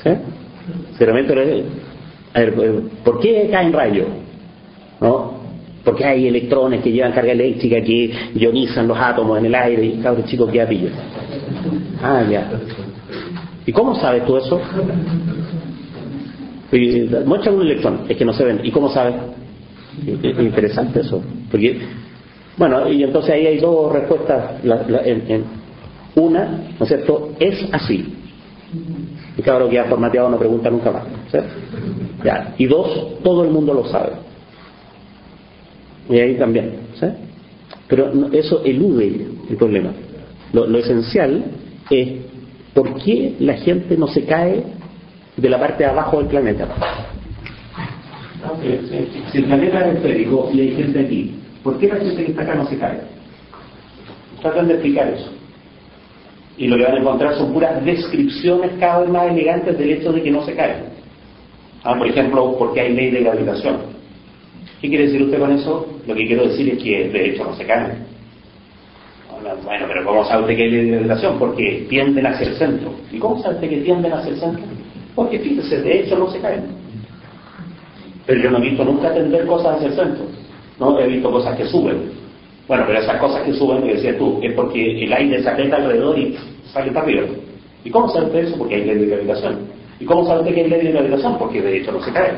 ¿Sí? Si de repente a ver, ¿por qué caen rayos? ¿No? Porque hay electrones que llevan carga eléctrica que ionizan los átomos en el aire y el cabro chico queda pillo. Ah, ya. ¿Y cómo sabes tú eso? Muestra un electrón, es que no se ven. ¿Y cómo sabes? Es interesante eso. Porque, bueno, y entonces ahí hay dos respuestas. Una, ¿no es cierto? Es así. El cabrón que ha formateado no pregunta nunca más. ¿Sí? Ya. Y dos, todo el mundo lo sabe. Y ahí también. ¿Sí? Pero eso elude el problema. Lo esencial es ¿por qué la gente no se cae de la parte de abajo del planeta? Si el planeta es esférico y hay gente aquí, ¿por qué la gente que está acá no se cae? Tratan de explicar eso. Y lo que van a encontrar son puras descripciones cada vez más elegantes del hecho de que no se caen. Por ejemplo, porque hay ley de gravitación. ¿Qué quiere decir usted con eso? Lo que quiero decir es que de hecho no se caen. Bueno, pero ¿cómo sabe usted que hay ley de gravitación? Porque tienden hacia el centro. ¿Y cómo sabe usted que tienden hacia el centro? Porque fíjese, de hecho no se caen. Pero yo no he visto nunca tender cosas hacia el centro. No he visto cosas que suben. Bueno, pero esas cosas que suben, que decías tú, es porque el aire se aprieta alrededor y sale para arriba. ¿Y cómo sabe usted eso? Porque hay ley de gravitación. ¿Y cómo sabe usted que hay ley de gravitación? Porque de hecho no se caen.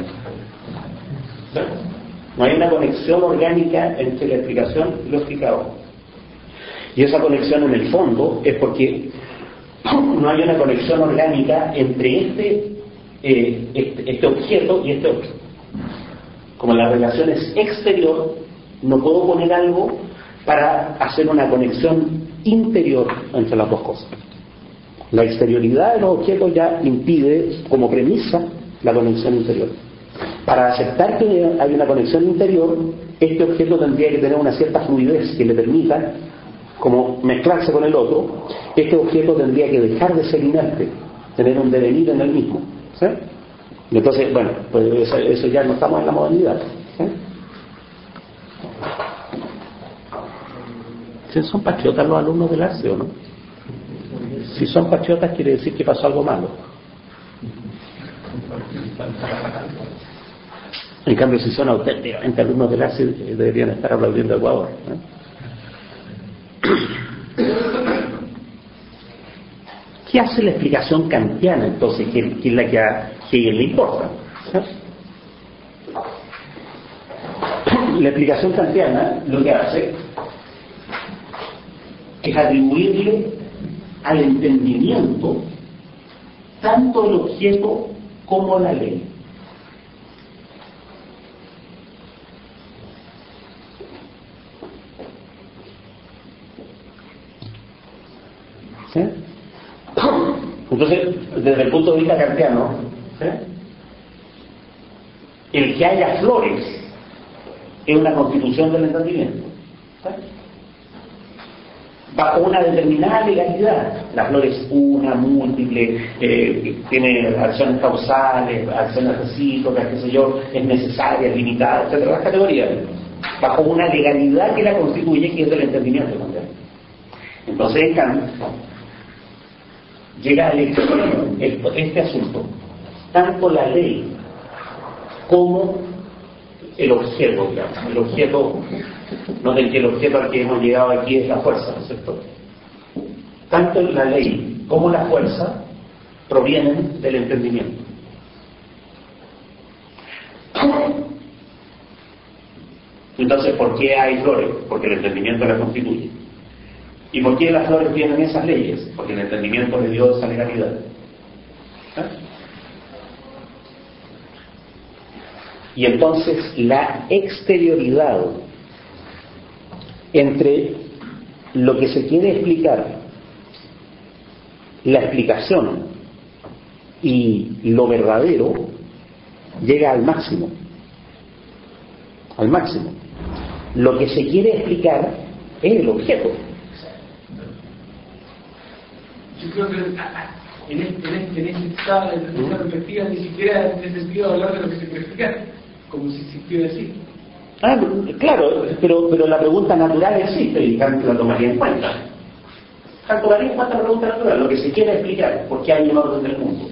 ¿Sí? No hay una conexión orgánica entre la explicación y lo explicado. Y esa conexión en el fondo es porque no hay una conexión orgánica entre este objeto y este otro. Como la relación es exterior, no puedo poner algo para hacer una conexión interior entre las dos cosas. La exterioridad de los objetos ya impide, como premisa, la conexión interior. Para aceptar que hay una conexión interior, este objeto tendría que tener una cierta fluidez que le permita como mezclarse con el otro. Este objeto tendría que dejar de ser inerte, tener un devenir en el mismo. ¿Sí? Entonces, bueno, pues eso ya no estamos en la modernidad. ¿Sí? ¿Sí son patriotas los alumnos del ARCE o no? Si son patriotas quiere decir que pasó algo malo. En cambio, si son auténticamente alumnos del ARCE, deberían estar aplaudiendo a Ecuador. ¿Qué hace la explicación kantiana entonces, que es la que a Hegel le importa? La explicación kantiana lo que hace es atribuirle al entendimiento tanto el objeto como la ley. ¿Sí? Entonces, desde el punto de vista kantiano, ¿sí?, el que haya flores es una constitución del entendimiento. ¿Sí? Bajo una determinada legalidad. La flor es una, múltiple, tiene acciones causales, acciones recíprocas, qué sé yo, es necesaria, es limitada, etcétera, las categorías. Bajo una legalidad que la constituye, que es del entendimiento kantiano. Entonces, en Kant llega al extremo este asunto, tanto la ley como el objeto, digamos. El objeto, noten que el objeto al que hemos llegado aquí es la fuerza, ¿no es cierto? Tanto la ley como la fuerza provienen del entendimiento. Entonces, ¿por qué hay flores? Porque el entendimiento la constituye. ¿Y por qué las flores tienen esas leyes? Porque el entendimiento le dio esa legalidad. Y entonces la exterioridad entre lo que se quiere explicar, la explicación y lo verdadero, llega al máximo. Al máximo. Lo que se quiere explicar es el objeto. Yo creo que en esta perspectiva ni siquiera es sentido hablar de lo que se quiere explicar, como si existiera así. Claro, pero la pregunta natural existe y Kant la tomaría en cuenta. Kant tomaría en cuenta la pregunta natural, lo que se quiere explicar, por qué hay un orden del mundo,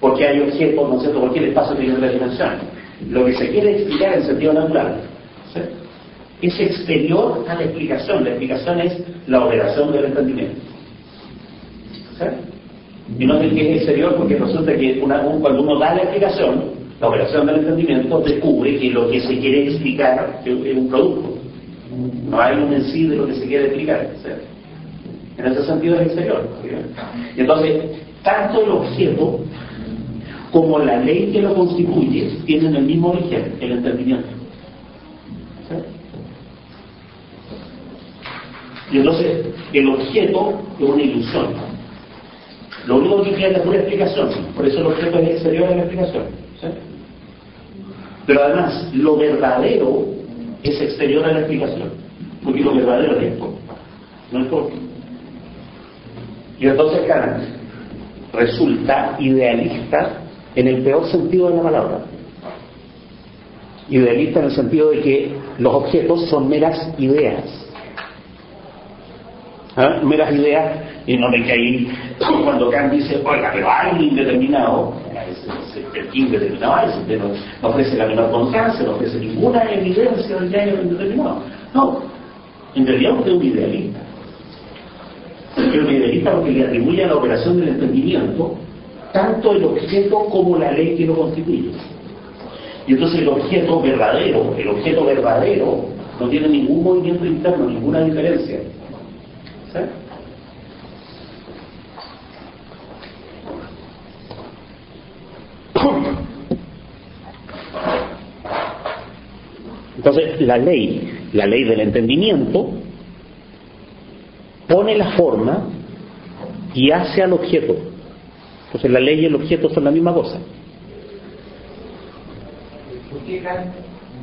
por qué hay objetos, ¿no es cierto?, por qué el espacio tiene tres dimensiones. Lo que se quiere explicar en sentido natural, ¿sí?, es exterior a la explicación es la operación del entendimiento. ¿Sí? Y no es que es exterior porque resulta que cuando uno da la explicación, la operación del entendimiento descubre que lo que se quiere explicar es un producto. No hay un en sí de lo que se quiere explicar. ¿Sí? En ese sentido es exterior. ¿Sí? Y entonces, tanto el objeto como la ley que lo constituye tienen el mismo origen, el entendimiento. ¿Sí? Y entonces, el objeto es una ilusión. Lo único que queda es pura explicación, por eso el objeto es exterior a la explicación. ¿Sí? Pero además, lo verdadero es exterior a la explicación, porque lo verdadero es esto, no es todo. Y entonces Kant resulta idealista en el peor sentido de la palabra. Idealista en el sentido de que los objetos son meras ideas. Meras ideas, y no ven que ahí cuando Kant dice, oiga, pero hay indeterminado, el indeterminado no ofrece la menor constancia, no ofrece ninguna evidencia de que haya indeterminado. No, en realidad usted es un idealista. Es un idealista porque le atribuye a la operación del entendimiento tanto el objeto como la ley que lo constituye. Y entonces el objeto verdadero no tiene ningún movimiento interno, ninguna diferencia. ¿Sí? Entonces la ley del entendimiento pone la forma y hace al objeto. Entonces la ley y el objeto son la misma cosa. ¿Por qué Kant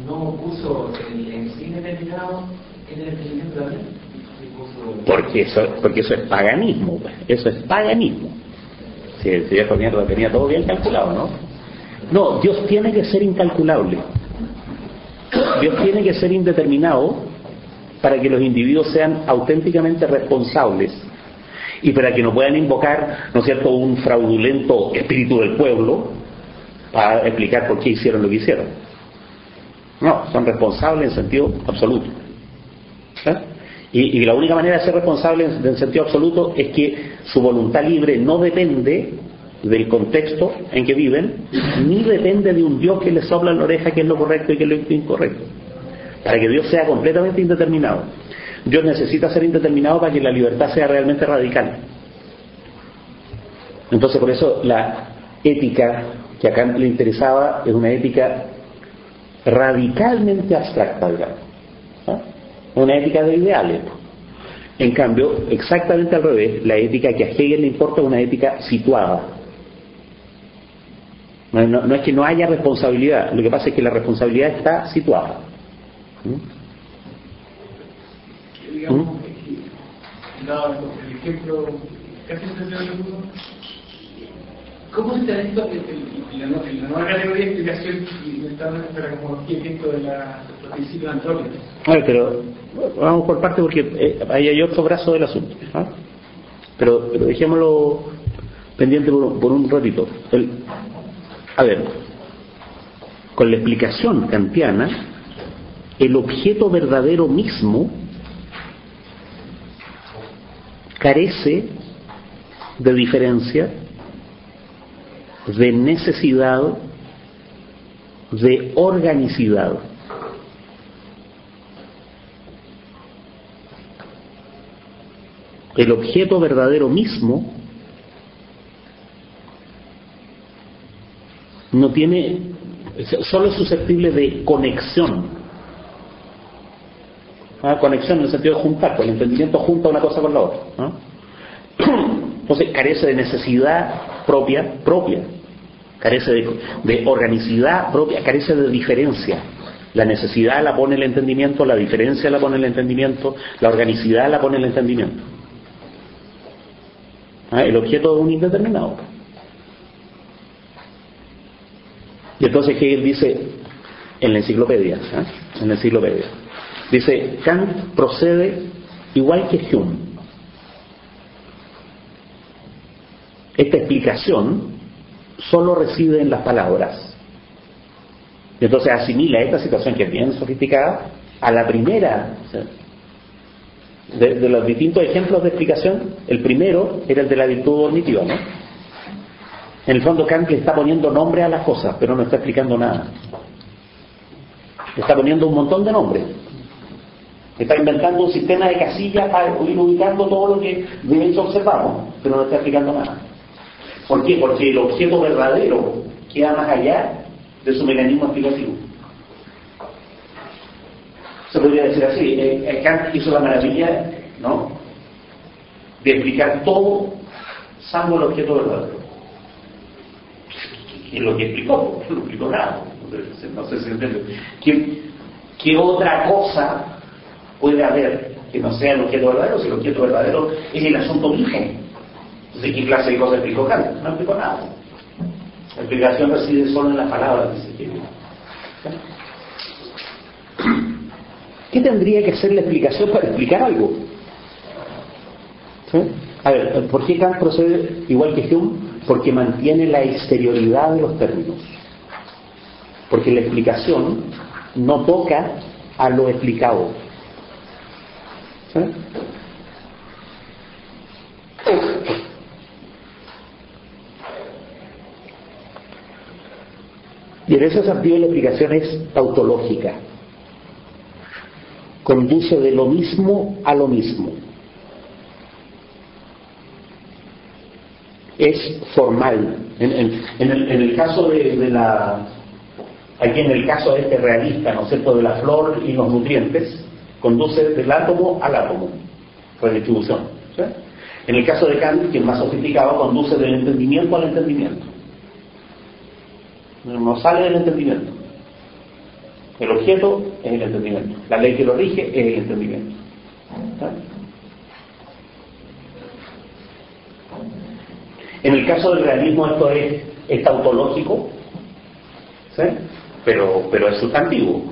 no puso el en sí determinado en el entendimiento de la ley? Porque eso es paganismo, pues. Eso es paganismo. Si el viejo mierda tenía todo bien calculado, ¿no? No, Dios tiene que ser incalculable. Dios tiene que ser indeterminado para que los individuos sean auténticamente responsables y para que no puedan invocar, ¿no es cierto?, un fraudulento espíritu del pueblo para explicar por qué hicieron lo que hicieron. No, son responsables en sentido absoluto. ¿Sí? Y la única manera de ser responsable en sentido absoluto es que su voluntad libre no depende del contexto en que viven, ni depende de un Dios que les sopla en la oreja qué es lo correcto y qué es lo incorrecto. Para que Dios sea completamente indeterminado. Dios necesita ser indeterminado para que la libertad sea realmente radical. Entonces, por eso la ética que a Kant le interesaba es una ética radicalmente abstracta, digamos. Una ética de ideales. En cambio, exactamente al revés, la ética que a Hegel le importa es una ética situada. No es que no haya responsabilidad, lo que pasa es que la responsabilidad está situada. Digamos, el ejemplo casi se ¿cómo está esto en la nueva categoría de explicación y está como ejemplo de los principios antrópicos? Pero vamos por parte porque ahí hay otro brazo del asunto. Pero dejémoslo pendiente por un ratito. A ver, con la explicación kantiana, el objeto verdadero mismo carece de diferencia, de necesidad, de organicidad. El objeto verdadero mismo no tiene, solo es susceptible de conexión. Conexión en el sentido de juntar, pues el entendimiento junta una cosa con la otra. Entonces carece de necesidad propia, carece de organicidad propia, carece de diferencia. La necesidad la pone el entendimiento, la diferencia la pone el entendimiento, la organicidad la pone el entendimiento. El objeto es un indeterminado. Y entonces Hegel dice en la enciclopedia, dice, Kant procede igual que Hume. Esta explicación solo reside en las palabras. Y entonces asimila esta situación, que es bien sofisticada, a la primera. O sea, de los distintos ejemplos de explicación, el primero era el de la virtud cognitiva, ¿no? En el fondo Kant le está poniendo nombre a las cosas, pero no está explicando nada. Le está poniendo un montón de nombres. Está inventando un sistema de casillas para ir ubicando todo lo que de hecho observamos, pero no está explicando nada. ¿Por qué? Porque el objeto verdadero queda más allá de su mecanismo explicativo. Se podría decir así, Kant hizo la maravilla, ¿no?, de explicar todo salvo el objeto verdadero. Y lo que explicó, no explicó nada. No sé si entiende. ¿Qué otra cosa puede haber que no sea el objeto verdadero? Si el objeto verdadero es el asunto mismo. Entonces, ¿qué clase de cosas explicó Kant? No explicó nada. La explicación reside solo en las palabras, dice Hegel. ¿Qué tendría que ser la explicación para explicar algo? ¿Sí? A ver, ¿por qué Kant procede igual que Hume? Porque mantiene la exterioridad de los términos. Porque la explicación no toca a lo explicado. ¿Sí? Y en ese sentido la explicación es tautológica. Conduce de lo mismo a lo mismo. Es formal. En el caso de la... Aquí en el caso de este realista, ¿no es cierto?, de la flor y los nutrientes, conduce del átomo al átomo, redistribución. ¿Sí? En el caso de Kant, que es más sofisticado, conduce del entendimiento al entendimiento. No sale del entendimiento. El objeto es el entendimiento. La ley que lo rige es el entendimiento. ¿Sí? En el caso del realismo esto es tautológico, ¿sí?, pero es sustantivo.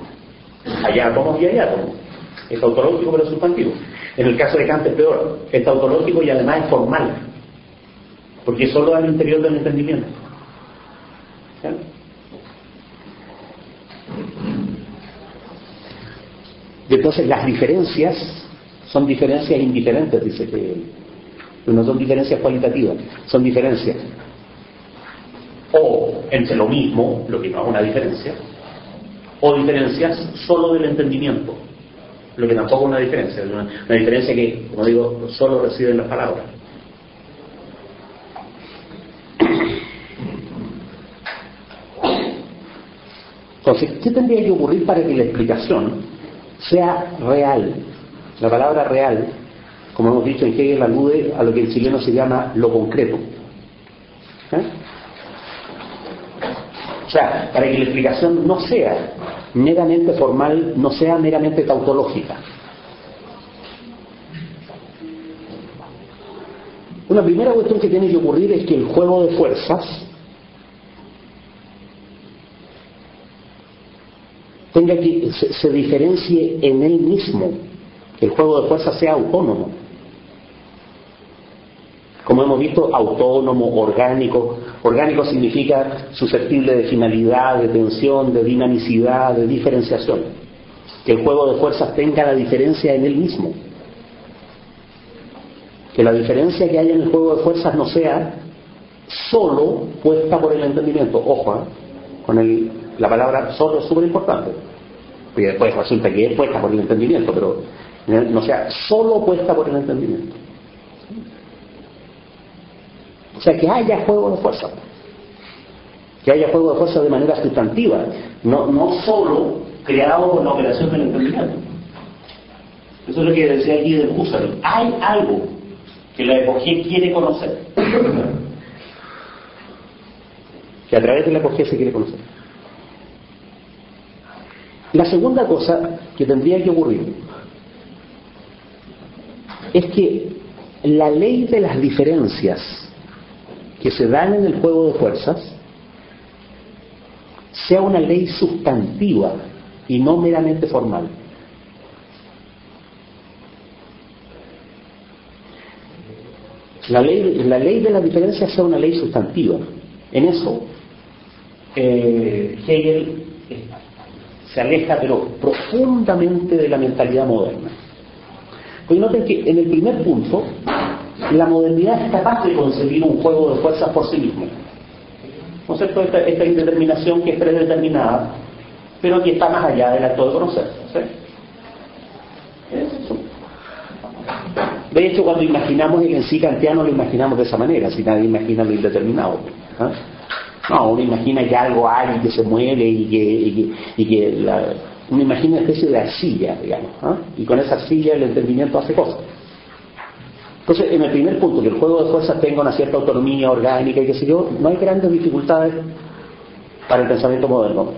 Hay átomos y hay átomos. Es tautológico pero es sustantivo. En el caso de Kant es peor. Es tautológico y además es formal. Porque es solo al interior del entendimiento. ¿Sí? Y entonces las diferencias son diferencias indiferentes, dice que no son diferencias cualitativas, son diferencias o entre lo mismo, lo que no es una diferencia, o diferencias solo del entendimiento, lo que tampoco es una diferencia, es una diferencia que, como digo, solo reside en las palabras. Entonces, ¿qué tendría que ocurrir para que la explicación sea real? La palabra real, como hemos dicho en Hegel, alude a lo que en chileno se llama lo concreto. O sea, para que la explicación no sea meramente formal, no sea meramente tautológica. Una primera cuestión que tiene que ocurrir es que el juego de fuerzas tenga que se diferencie en él mismo, que el juego de fuerzas sea autónomo. Como hemos visto, autónomo, orgánico. Orgánico significa susceptible de finalidad, de tensión, de dinamicidad, de diferenciación. Que el juego de fuerzas tenga la diferencia en él mismo. Que la diferencia que haya en el juego de fuerzas no sea solo puesta por el entendimiento. Ojo, con la palabra solo es súper importante. Porque después resulta que es puesta por el entendimiento, pero no sea solo puesta por el entendimiento. O sea, que haya juego de fuerza. Que haya juego de fuerza de manera sustantiva, no solo creado por la operación del entendimiento. Eso es lo que decía aquí de Husserl. Hay algo que la Epoché quiere conocer. que a través de la ecología se quiere conocer. La segunda cosa que tendría que ocurrir es que la ley de las diferencias que se dan en el juego de fuerzas sea una ley sustantiva y no meramente formal. La ley de las diferencias sea una ley sustantiva. En eso Hegel se aleja pero profundamente de la mentalidad moderna. Pues noten que en el primer punto la modernidad es capaz de concebir un juego de fuerzas por sí mismo, ¿no es cierto? Esta indeterminación que es predeterminada pero que está más allá del acto de conocer, ¿sí? Es eso. De hecho, cuando imaginamos el en sí kantiano lo imaginamos de esa manera, si nadie imagina lo indeterminado, ¿eh? No, uno imagina que algo hay que se mueve uno imagina una especie de arcilla, digamos, ¿eh? Y con esa arcilla el entendimiento hace cosas. Entonces, en el primer punto, que el juego de fuerzas tenga una cierta autonomía orgánica y qué sé yo, no hay grandes dificultades para el pensamiento moderno.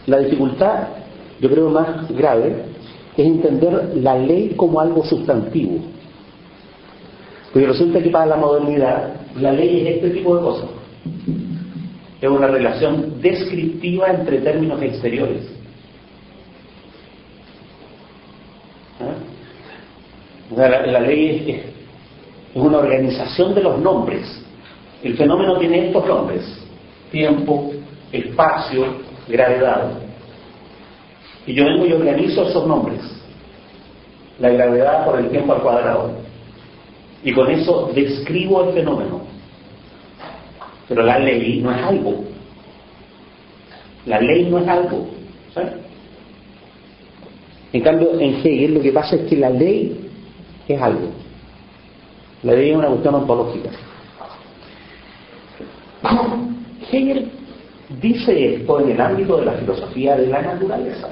La dificultad, yo creo más grave, es entender la ley como algo sustantivo. Porque resulta que para la modernidad la ley es este tipo de cosas. Es una relación descriptiva entre términos exteriores. ¿Eh? O sea, la ley es una organización de los nombres. El fenómeno tiene estos nombres: tiempo, espacio, gravedad. Y yo vengo y organizo esos nombres. La gravedad por el tiempo al cuadrado. Y con eso describo el fenómeno. Pero la ley no es algo. La ley no es algo. ¿Sabes? En cambio, en Hegel lo que pasa es que la ley es algo. La ley es una cuestión ontológica. Hegel dice esto en el ámbito de la filosofía de la naturaleza.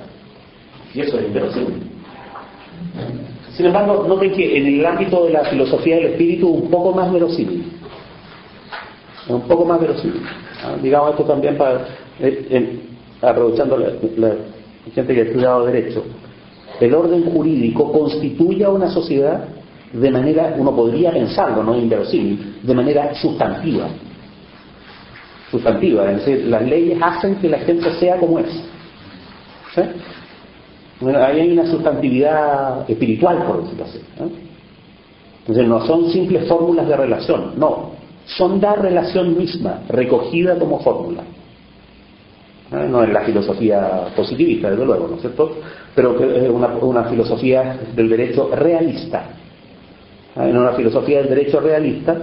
Y eso es inverosímil. Sin embargo, noten que en el ámbito de la filosofía del espíritu un poco más verosímil. Un poco más verosímil. Digamos esto también para aprovechando la gente que ha estudiado derecho. El orden jurídico constituye a una sociedad de manera, uno podría pensarlo, no inverosímil, de manera sustantiva. Sustantiva, es decir, las leyes hacen que la gente sea como es. ¿Sí? Bueno, ahí hay una sustantividad espiritual, por decirlo así, ¿no? Entonces no son simples fórmulas de relación, no, son la relación misma, recogida como fórmula. No es la filosofía positivista, desde luego, ¿no es cierto? Pero es una filosofía del derecho realista. En una filosofía del derecho realista,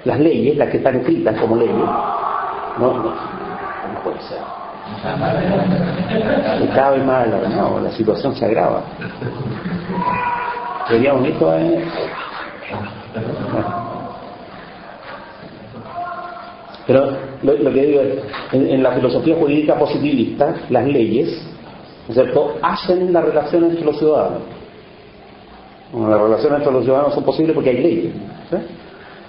las leyes, las que están escritas como leyes, no puede ser. Cada vez más alarmado, la situación se agrava. Sería bonito, Pero lo que digo es, en la filosofía jurídica positivista, las leyes, ¿no es cierto?, hacen la relación entre los ciudadanos. Bueno, las relaciones entre los ciudadanos son posibles porque hay leyes, ¿sí?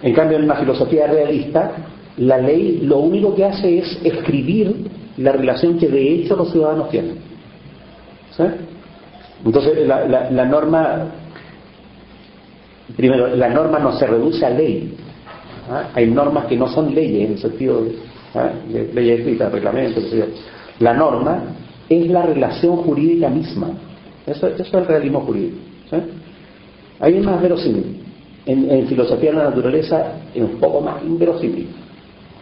En cambio, en una filosofía realista, la ley lo único que hace es escribir la relación que de hecho los ciudadanos tienen, ¿sí? Entonces la norma, primero, la norma no se reduce a ley. Hay normas que no son leyes en el sentido de leyes escritas, reglamentos, etc. La norma es la relación jurídica misma. Eso es el realismo jurídico, ¿sí? Ahí es más verosímil. En filosofía de la naturaleza es un poco más inverosímil.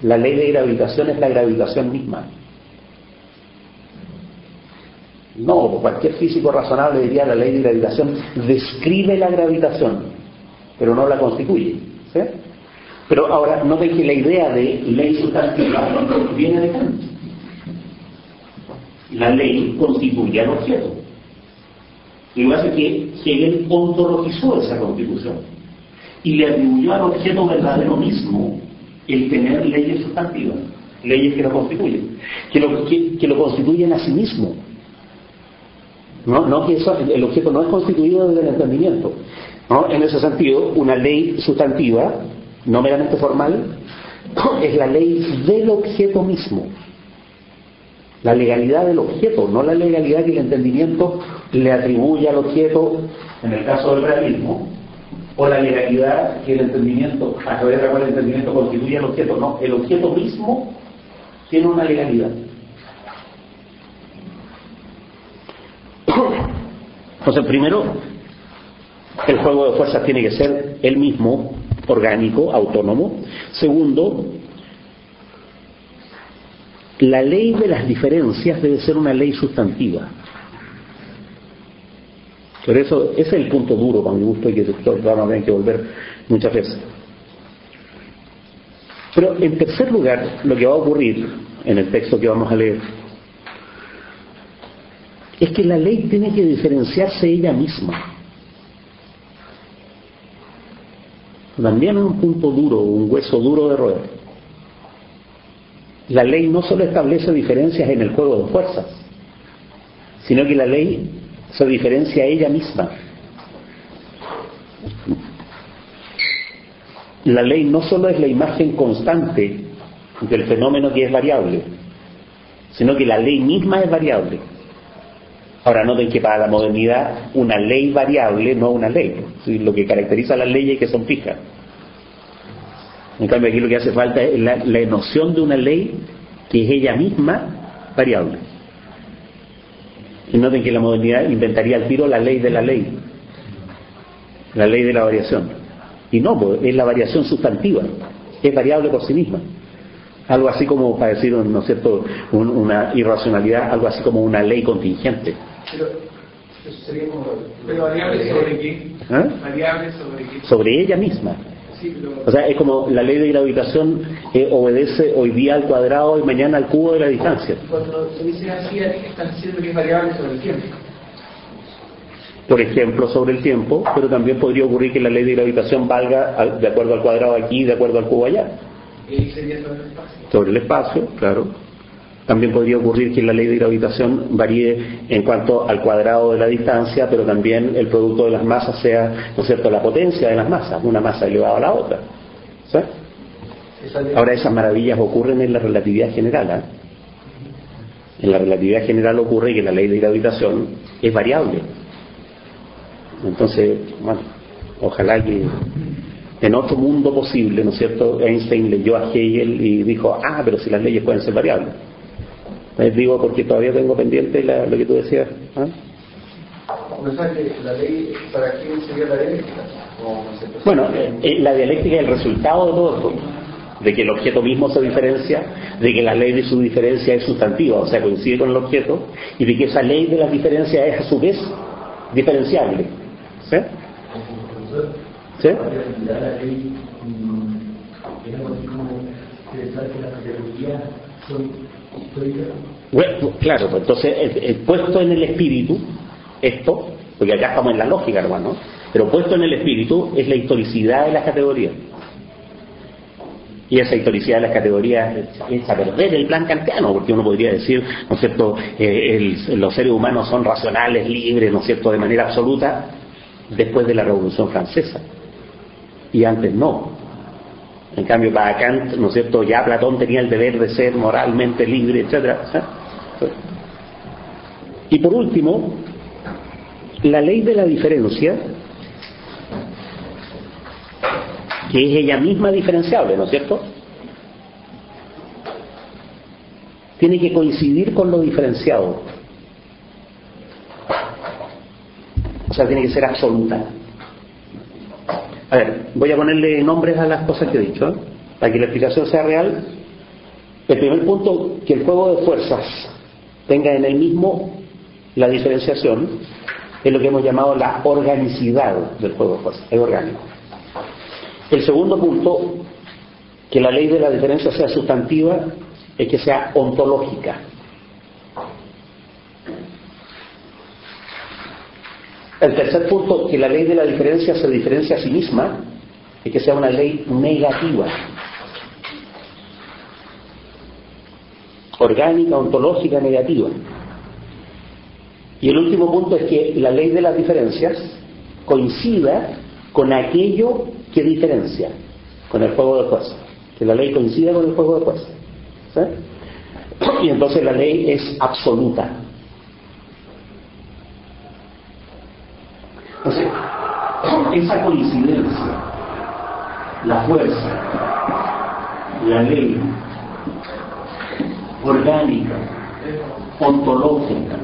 La ley de gravitación es la gravitación misma. No, cualquier físico razonable diría la ley de gravitación describe la gravitación, pero no la constituye, ¿sí? Pero ahora noten que la idea de ley sustantiva viene de Kant. La ley constituye al objeto. Y lo que hace es que Hegel ontologizó esa constitución y le atribuyó al objeto verdadero mismo el tener leyes sustantivas, leyes que lo constituyen, que lo constituyen a sí mismo. No que eso, el objeto no es constituido desde el entendimiento, ¿no? En ese sentido, una ley sustantiva, no meramente formal, es la ley del objeto mismo. La legalidad del objeto, no la legalidad que el entendimiento le atribuye al objeto, en el caso del realismo, o la legalidad que el entendimiento, a través de la cual el entendimiento constituye al objeto. No, el objeto mismo tiene una legalidad. Entonces, primero, el juego de fuerzas tiene que ser el mismo, orgánico, autónomo. Segundo, la ley de las diferencias debe ser una ley sustantiva. Por eso, ese es el punto duro, para mi gusto, y que vamos a tener que volver muchas veces. Pero, en tercer lugar, lo que va a ocurrir en el texto que vamos a leer es que la ley tiene que diferenciarse ella misma. También es un punto duro, un hueso duro de roer. La ley no solo establece diferencias en el juego de fuerzas, sino que la ley se diferencia a ella misma. La ley no solo es la imagen constante del fenómeno que es variable, sino que la ley misma es variable. Ahora, noten que para la modernidad una ley variable no es una ley. Lo que caracteriza a las leyes es que son fijas. En cambio, aquí lo que hace falta es la noción de una ley que es ella misma variable. Y noten que la modernidad inventaría al tiro la ley de la ley, la ley de la variación. Y no, pues, es la variación sustantiva, es variable por sí misma. Algo así como, para decir, ¿no es cierto?, una irracionalidad, algo así como una ley contingente. Pero variable sobre qué? ¿Eh? Variable sobre qué? Sobre ella misma. Sí, pero... O sea, es como la ley de gravitación obedece hoy día al cuadrado y mañana al cubo de la distancia. Cuando se dice así, están diciendo que es variable sobre el tiempo. Por ejemplo, sobre el tiempo, pero también podría ocurrir que la ley de gravitación valga de acuerdo al cuadrado aquí y de acuerdo al cubo allá. Y sería sobre el espacio. Sobre el espacio, claro. También podría ocurrir que la ley de gravitación varíe en cuanto al cuadrado de la distancia, pero también el producto de las masas sea, ¿no es cierto?, la potencia de las masas, una masa elevada a la otra. ¿Sí? Ahora, esas maravillas ocurren en la relatividad general. ¿Eh? En la relatividad general ocurre que la ley de gravitación es variable. Entonces, bueno, ojalá que en otro mundo posible, ¿no es cierto?, Einstein leyó a Hegel y dijo, pero si las leyes pueden ser variables. Les digo porque todavía tengo pendiente lo que tú decías. ¿No sabes que la ley, para quién sería la dialéctica? Bueno, la dialéctica es el resultado de todo esto, de que el objeto mismo se diferencia, de que la ley de su diferencia es sustantiva, o sea, coincide con el objeto, y de que esa ley de las diferencias es a su vez diferenciable. ¿Sí? ¿Sí? La ley es algo así como pensar que las categorías son históricas. Bueno, claro, pues entonces puesto en el espíritu esto, porque acá estamos en la lógica, hermano, pero puesto en el espíritu es la historicidad de las categorías. Y esa historicidad de las categorías es a perder el plan kantiano, porque uno podría decir, ¿no es cierto?, los seres humanos son racionales, libres, ¿no es cierto?, de manera absoluta, después de la Revolución Francesa. Y antes no. En cambio, para Kant, ¿no es cierto?, ya Platón tenía el deber de ser moralmente libre, etc. Y por último, la ley de la diferencia, que es ella misma diferenciable, ¿no es cierto?, tiene que coincidir con lo diferenciado. O sea, tiene que ser absoluta. A ver, voy a ponerle nombres a las cosas que he dicho, para que la explicación sea real. El primer punto, que el juego de fuerzas tenga en el mismo la diferenciación, es lo que hemos llamado la organicidad del juego de fuerzas, es orgánico. El segundo punto, que la ley de la diferencia sea sustantiva, es que sea ontológica. El tercer punto, que la ley de la diferencia se diferencia a sí misma, es que sea una ley negativa. Orgánica, ontológica, negativa. Y el último punto es que la ley de las diferencias coincida con aquello que diferencia, con el juego de fuerzas. que la ley coincida con el juego de jueces. ¿Sí? Y entonces la ley es absoluta. Entonces, esa coincidencia, la fuerza, la ley orgánica, ontológica,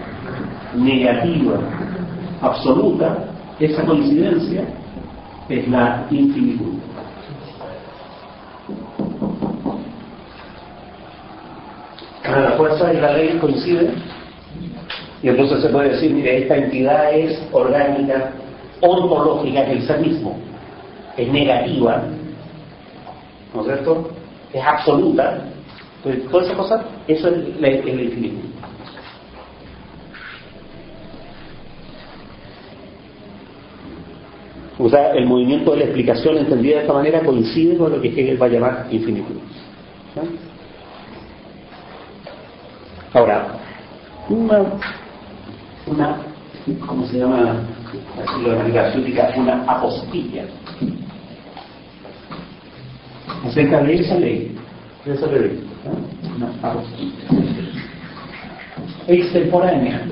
negativa, absoluta, esa coincidencia es la infinitud. La fuerza y la ley coinciden y entonces se puede decir, mire, esta entidad es orgánica, ontológica, que el ser mismo es negativa, ¿no es cierto? Es absoluta. Entonces, todas esas cosas, eso es el infinito. O sea, el movimiento de la explicación entendida de esta manera coincide con lo que Hegel va a llamar infinitud. ¿Sí? Ahora, una ¿cómo se llama? Así de manera ciútica, una apostilla acerca de esa ley, una apostilla extemporánea,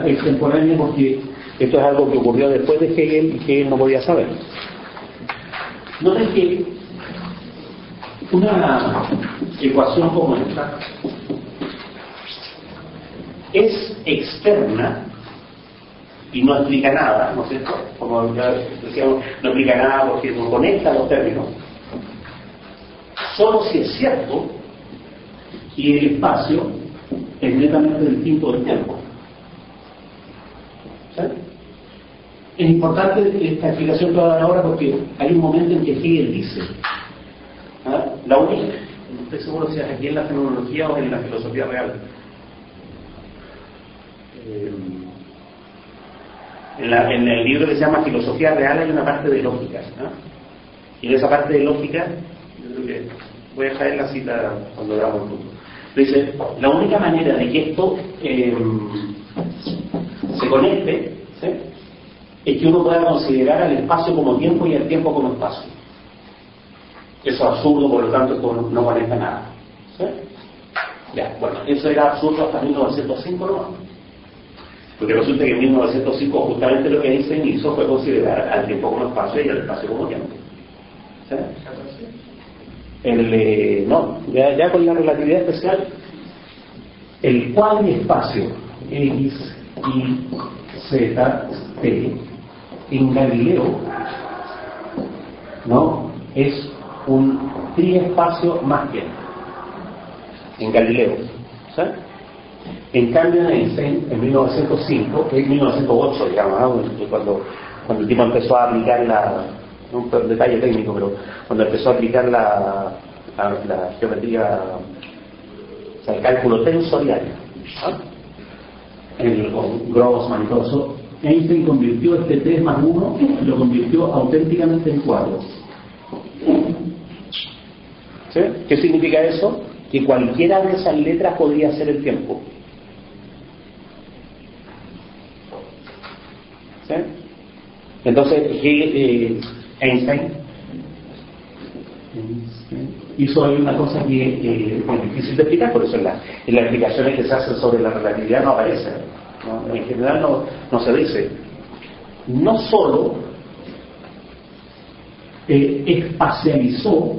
extemporánea porque esto es algo que ocurrió después de Hegel y Hegel no podía saber. Noten que una ecuación como esta es externa y no explica nada, ¿no es cierto? Como ya decíamos, no explica nada porque no conecta los términos. Solo si es cierto y el espacio es netamente distinto del tiempo. ¿Sí? Es importante esta explicación que voy a dar ahora porque hay un momento en que Hegel dice, la única, no estoy seguro si es aquí en la fenomenología o en la filosofía real, en el libro que se llama Filosofía Real hay una parte de lógica, ¿no? Y en esa parte de lógica, yo creo que voy a dejar en la cita cuando veamos el punto. Dice, la única manera de que esto se conecte, ¿sí?, es que uno pueda considerar al espacio como tiempo y al tiempo como espacio. Eso es absurdo, por lo tanto esto no conecta nada. ¿Sí? Ya, bueno, eso era absurdo hasta 1905 nomás. Porque resulta que en 1905 justamente lo que Einstein hizo fue considerar al tiempo como espacio y al espacio como tiempo. ¿Sí? No, ya con la relatividad especial, el cuadriespacio X, Y, Z, T en Galileo, ¿no?, es un triespacio más tiempo en Galileo. ¿Sí? En cambio en Einstein, en 1905, que es 1908, digamos, ¿no?, cuando el tipo empezó a aplicar un detalle técnico, pero cuando empezó a aplicar la geometría, o sea, el cálculo tensorial, con Grossman y todo eso, Einstein convirtió este 3 más 1, lo convirtió auténticamente en 4. ¿Sí? ¿Qué significa eso? Que cualquiera de esas letras podría ser el tiempo. ¿Sí? Entonces Einstein hizo ahí una cosa que es difícil de explicar, por eso en las explicaciones que se hacen sobre la relatividad no aparecen, ¿no? En general no se dice. No solo espacializó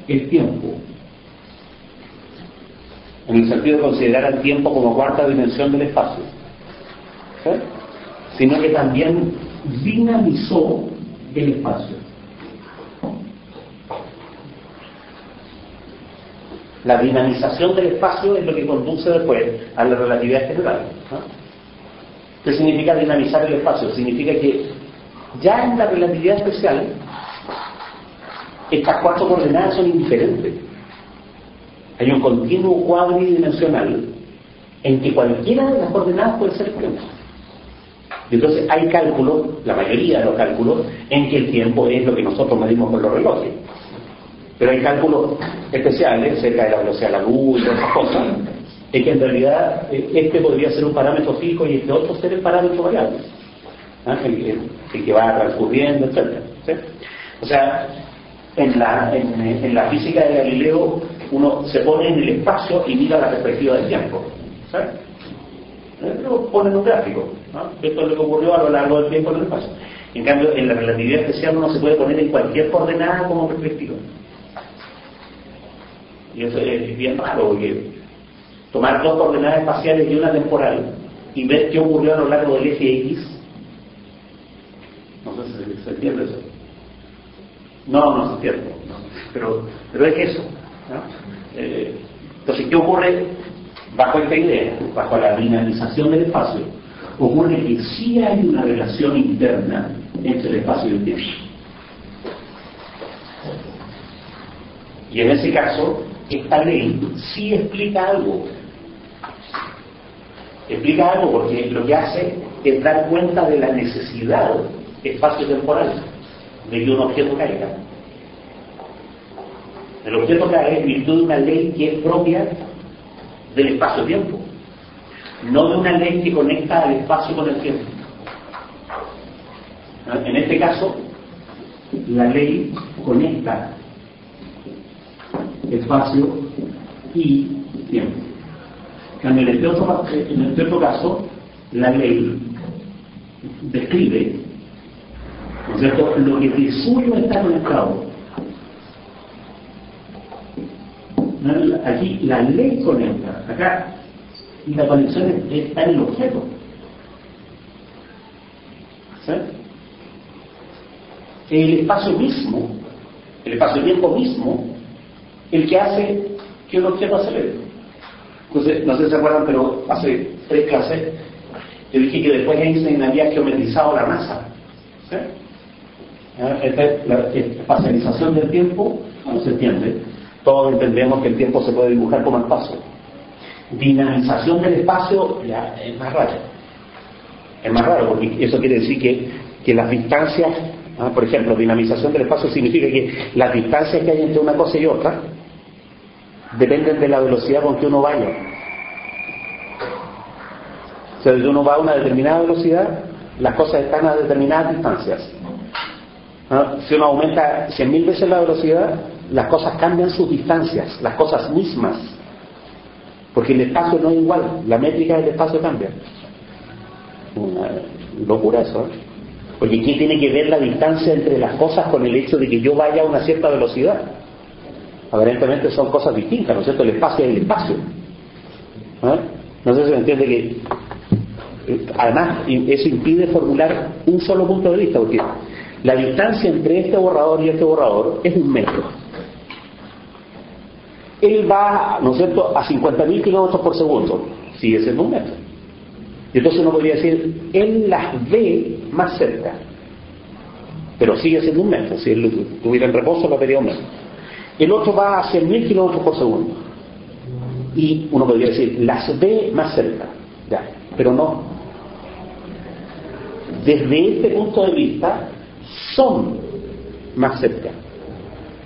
el tiempo, en el sentido de considerar al tiempo como cuarta dimensión del espacio, ¿sí?, sino que también dinamizó el espacio. La dinamización del espacio es lo que conduce después a la relatividad general, ¿no? ¿Qué significa dinamizar el espacio? Significa que ya en la relatividad especial estas 4 coordenadas son indiferentes. Hay un continuo cuadridimensional en que cualquiera de las coordenadas puede ser el tiempo. Entonces hay cálculos, la mayoría de los cálculos, en que el tiempo es lo que nosotros medimos con los relojes. Pero hay cálculos especiales cerca de la velocidad de la luz y todas esas cosas, en que en realidad este podría ser un parámetro fijo y este otro ser el parámetro variable, ¿ah?, el que va transcurriendo, etc. ¿Sí? O sea, en la física de Galileo uno se pone en el espacio y mira la perspectiva del tiempo, ¿sabes? Lo pone en un gráfico, ¿no? Esto es lo que ocurrió a lo largo del tiempo en el espacio. En cambio, en la relatividad especial uno se puede poner en cualquier coordenada como perspectiva. Y eso es bien raro, porque tomar dos coordenadas espaciales y una temporal y ver qué ocurrió a lo largo del eje X, no sé si se entiende eso. No se entiende, no. Pero es eso, ¿no? Entonces, ¿qué ocurre bajo esta idea? Bajo la dinamización del espacio, ocurre que sí hay una relación interna entre el espacio y el tiempo. Y en ese caso, esta ley sí explica algo. Explica algo porque lo que hace es dar cuenta de la necesidad espacio-temporal de que un objeto caiga. El objeto cae en virtud de una ley que es propia del espacio-tiempo, no de una ley que conecta al espacio con el tiempo. En este caso, la ley conecta espacio y tiempo. En este otro caso, la ley describe, ¿no es cierto?, lo que de suyo está conectado. Aquí la ley conecta, acá la conexión está en el objeto. ¿Sí? El espacio mismo, el espacio-tiempo mismo, el que hace que un objeto acelere. Entonces, no sé si se acuerdan, pero hace 3 clases yo dije que después Einstein había geometrizado la masa. ¿Sí? La espacialización del tiempo no se entiende. Todos entendemos que el tiempo se puede dibujar como espacio. Dinamización del espacio ya es más raro. Es más raro porque eso quiere decir que las distancias, por ejemplo, dinamización del espacio significa que las distancias que hay entre una cosa y otra dependen de la velocidad con que uno vaya. O sea, si uno va a una determinada velocidad, las cosas están a determinadas distancias. Si uno aumenta 100.000 veces la velocidad, las cosas cambian sus distancias, las cosas mismas, porque el espacio no es igual, la métrica del espacio cambia. Una locura eso, ¿eh? Porque ¿qué tiene que ver la distancia entre las cosas con el hecho de que yo vaya a una cierta velocidad? Aparentemente son cosas distintas, ¿no es cierto? El espacio y el espacio. No sé si me entiende que además eso impide formular un solo punto de vista, porque la distancia entre este borrador y este borrador es 1 metro. Él va, ¿no es cierto?, a 50.000 kilómetros por segundo, sigue siendo 1 metro. Y entonces uno podría decir, él las ve más cerca, pero sigue siendo 1 metro. Si él tuviera en reposo, lo vería 1 metro. El otro va a 100.000 kilómetros por segundo, y uno podría decir, las ve más cerca, ya, pero no. Desde este punto de vista, son más cerca,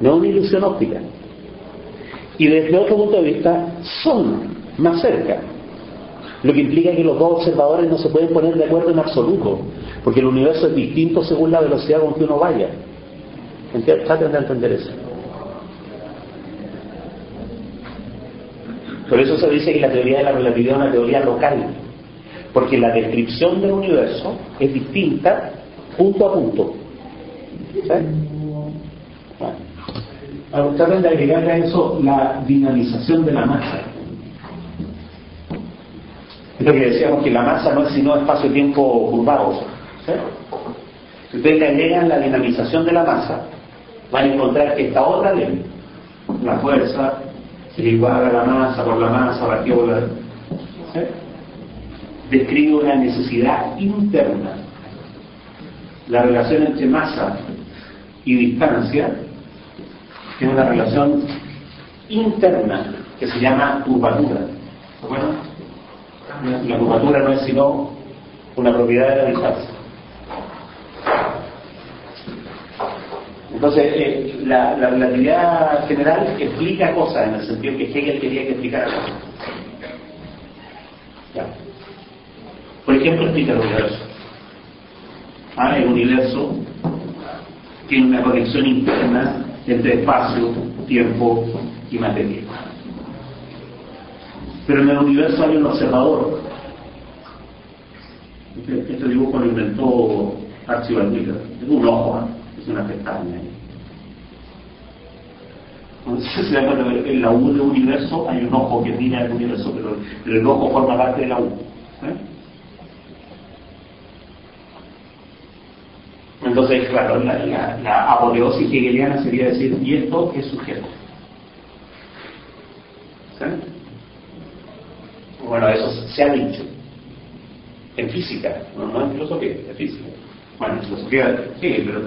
no es una ilusión óptica. Y desde otro punto de vista, son más cerca, lo que implica que los dos observadores no se pueden poner de acuerdo en absoluto, porque el universo es distinto según la velocidad con que uno vaya. Traten de entender eso. Por eso se dice que la teoría de la relatividad es una teoría local, porque la descripción del universo es distinta punto a punto. ¿Sí? Bueno, traten de agregarle a eso la dinamización de la masa. Es lo que decíamos, que la masa no es sino espacio-tiempo curvado. ¿Sí? Si ustedes le agregan la dinamización de la masa, van a encontrar que esta otra ley, la fuerza, se iguala a la masa por la masa, partido por la... ¿Sí? Describe una necesidad interna. La relación entre masa y distancia tiene una relación interna que se llama curvatura. Bueno, la curvatura no es sino una propiedad de la distancia. Entonces, la relatividad general explica cosas en el sentido que Hegel quería que explicara cosas. Ya. Por ejemplo, explica el universo. El universo tiene una conexión interna entre espacio, tiempo y materia. Pero en el universo hay un observador. Este dibujo lo inventó Archibald. Es un ojo, es una pestaña. Entonces se da cuenta que en la U del universo hay un ojo que mira el universo, pero el ojo forma parte de la U. Entonces, claro, la apoteosis hegeliana sería decir, y esto es sujeto. ¿Sí? Bueno, eso se ha dicho en física, no en filosofía, en física. Bueno, en filosofía sí, pero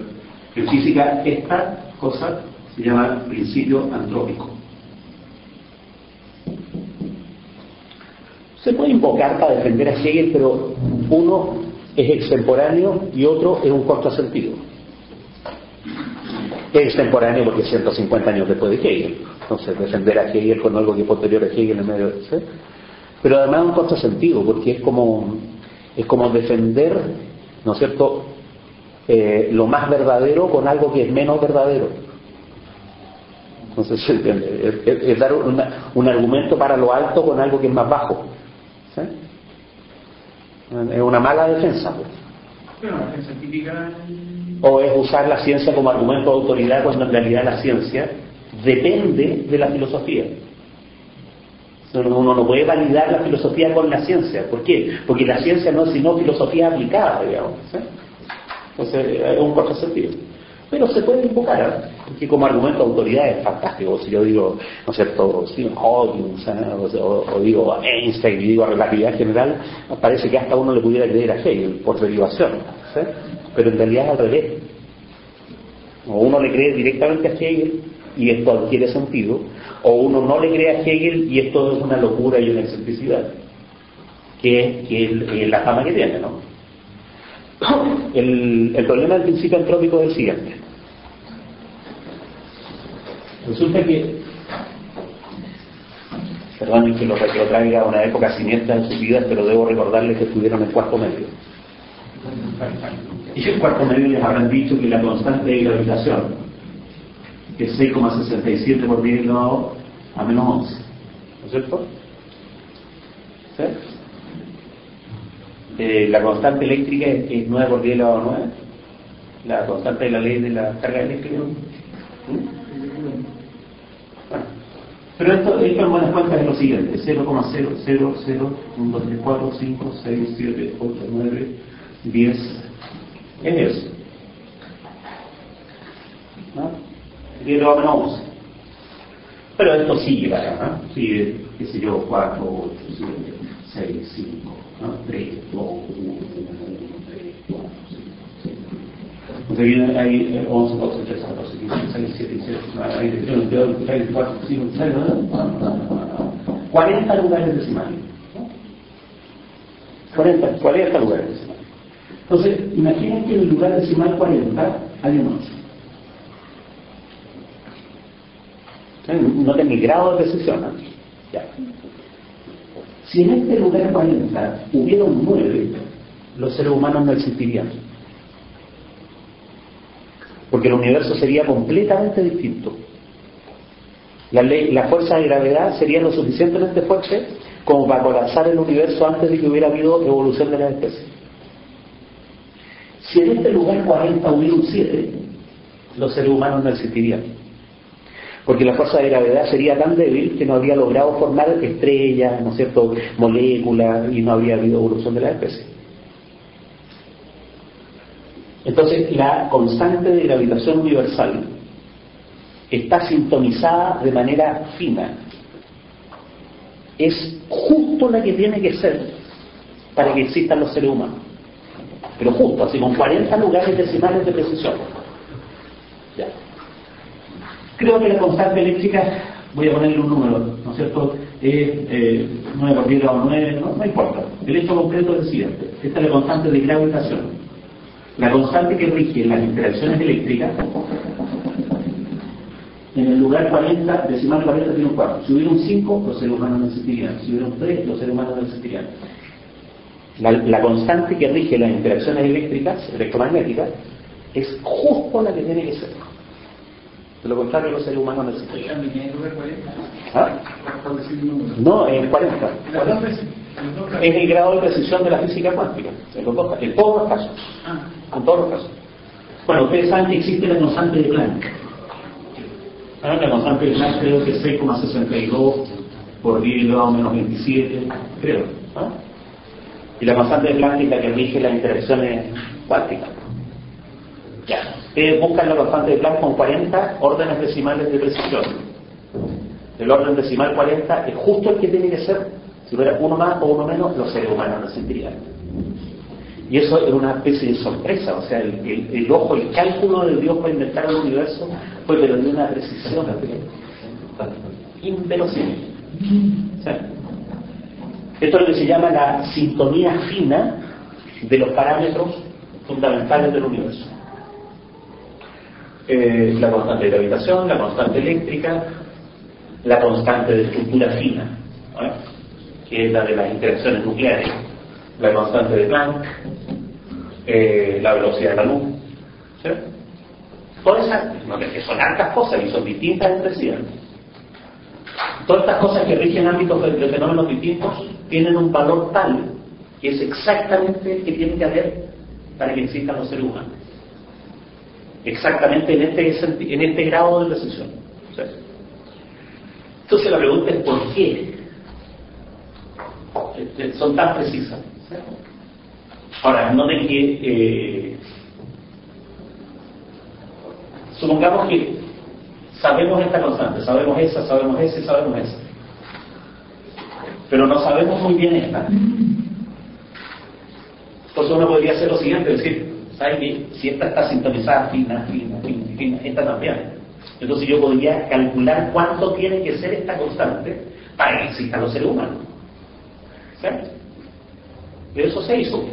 en física esta cosa se llama principio antrópico. Se puede invocar para defender a Hegel, pero uno es extemporáneo y otro es un contrasentido. Es extemporáneo porque 150 años después de Hegel, entonces defender a Hegel con algo que es posterior a Hegel en medio de ese, pero además es un contrasentido porque es como defender, ¿no es cierto?, lo más verdadero con algo que es menos verdadero. Entonces es dar un argumento para lo alto con algo que es más bajo. ¿Sí? Es una mala defensa, pues. Pero una defensa típica. O es usar la ciencia como argumento de autoridad cuando en realidad la ciencia depende de la filosofía. Uno no puede validar la filosofía con la ciencia. ¿Por qué? Porque la ciencia no es sino filosofía aplicada, digamos. ¿Sí? Entonces es un contrasentido. Pero se puede invocar, porque como argumento de autoridad es fantástico. Si yo digo, ¿no es cierto?, Stephen Hawking, o digo Einstein y digo relatividad general, parece que hasta uno le pudiera creer a Hegel por derivación, ¿sí? Pero en realidad es al revés. O uno le cree directamente a Hegel y esto adquiere sentido, o uno no le cree a Hegel y esto es una locura y una excentricidad, que es la fama que tiene, ¿no? El problema del principio antrópico es el siguiente. Resulta que, perdonen que lo traiga a una época siniestra en sus vidas, pero debo recordarles que estuvieron en cuarto medio. Y en cuarto medio les habrán dicho que la constante de gravitación, que es 6,67 por 10 elevado a menos 11, ¿no es cierto? ¿Sí? La constante eléctrica es 9 por 10 elevado a 9, la constante de la ley de la carga eléctrica. Bueno, pero esto en buenas cuentas es lo siguiente: 0,00001,2,3,4,5,6,7,8,9, 10 es eso, ¿no? 10 elevado a menos 11. Pero esto sigue para acá, ¿no? Sigue, qué sé yo, 4, 8, 7, 6, 5, ¿no? 3, 2, 1, 3, 4, 5, 6. Entonces hay 11, 12, 13, 14, 15, 16, 17, 18, 19, 20, 21, 22, 23, 24, 25, 26, 40 lugares decimales. 40 lugares decimales. Entonces, imaginen que en el lugar decimal 40 hay un 8. Noten el grado de precisión, ¿no? Ya. Si en este lugar 40 hubiera un 9, los seres humanos no existirían. Porque el universo sería completamente distinto. La fuerza de gravedad sería lo suficientemente fuerte como para colapsar el universo antes de que hubiera habido evolución de las especies. Si en este lugar 40 hubiera un 7, los seres humanos no existirían. Porque la fuerza de gravedad sería tan débil que no habría logrado formar estrellas, ¿no es cierto?, moléculas, y no habría habido evolución de la especie. Entonces, la constante de gravitación universal está sintonizada de manera fina. Es justo la que tiene que ser para que existan los seres humanos. Pero justo, así con 40 lugares decimales de precisión. Ya. Creo que la constante eléctrica, voy a ponerle un número, ¿no es cierto? Es 9 por 10 elevado a 9, no importa. El hecho concreto es el siguiente: esta es la constante de gravitación. La constante que rige las interacciones eléctricas, en el lugar 40, decimal 40 tiene un 4. Si hubiera un 5, los seres humanos no existirían. Si hubiera un 3, los seres humanos no existirían. La constante que rige las interacciones eléctricas, electromagnéticas, es justo la que tiene que ser. De lo contrario, los seres humanos no existirían. ¿Ah? No, en 40. Es el grado de precisión de la física cuántica, en todos los casos. En todos los casos. Bueno, ustedes saben que existe la constante de Planck. La constante de Planck creo que es 6,62 por 10 elevado a menos 27, creo. Y la constante de Planck es la que rige las interacciones cuánticas. Ya. Ustedes buscan la constante de Planck con 40 órdenes decimales de precisión. El orden decimal 40 es justo el que tiene que ser. Si fuera uno más o uno menos, los seres humanos no sentirían. Y eso es una especie de sorpresa. O sea, el ojo, el cálculo de Dios para inventar el universo fue, pero de una precisión inverosímil. O sea, esto es lo que se llama la sintonía fina de los parámetros fundamentales del universo. La constante de gravitación, la constante eléctrica, la constante de estructura fina, ¿no? Que es la de las interacciones nucleares, la constante de Planck, la velocidad de la luz, ¿sí? Todas esas, no, que son hartas cosas y son distintas entre sí. Todas estas cosas que rigen ámbitos de fenómenos distintos tienen un valor tal que es exactamente el que tiene que haber para que existan los seres humanos. Exactamente en este grado de precisión. ¿Sí? Entonces la pregunta es ¿por qué son tan precisas? ¿Sí? Ahora, noten que supongamos que sabemos esta constante, sabemos esa, sabemos esa y sabemos esa, pero no sabemos muy bien esta. Entonces uno podría hacer lo siguiente, decir, ¿sabes qué? Si esta está sintonizada fina, esta también. Entonces yo podría calcular cuánto tiene que ser esta constante para que existan los seres humanos. ¿Sí? Y eso se hizo.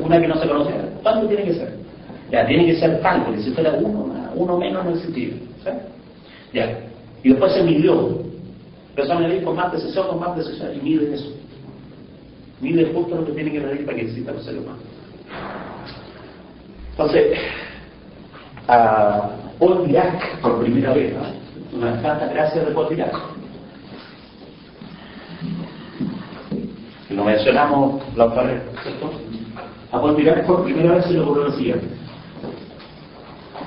Una que no se conocía. ¿Cuánto tiene que ser? Ya, tiene que ser tal, porque si fuera uno menos no existiría. ¿Sí? Ya. Y después se midió. Empezó a medir con más precisión, y mide eso. Mide justo lo que tiene que medir para que existan los seres humanos. Entonces, a Paul Dirac, por primera vez, ¿no? Una tanta gracia de Paul Dirac. Lo mencionamos la otra vez, ¿cierto? A Paul Dirac por primera vez se le ocurrió lo siguiente: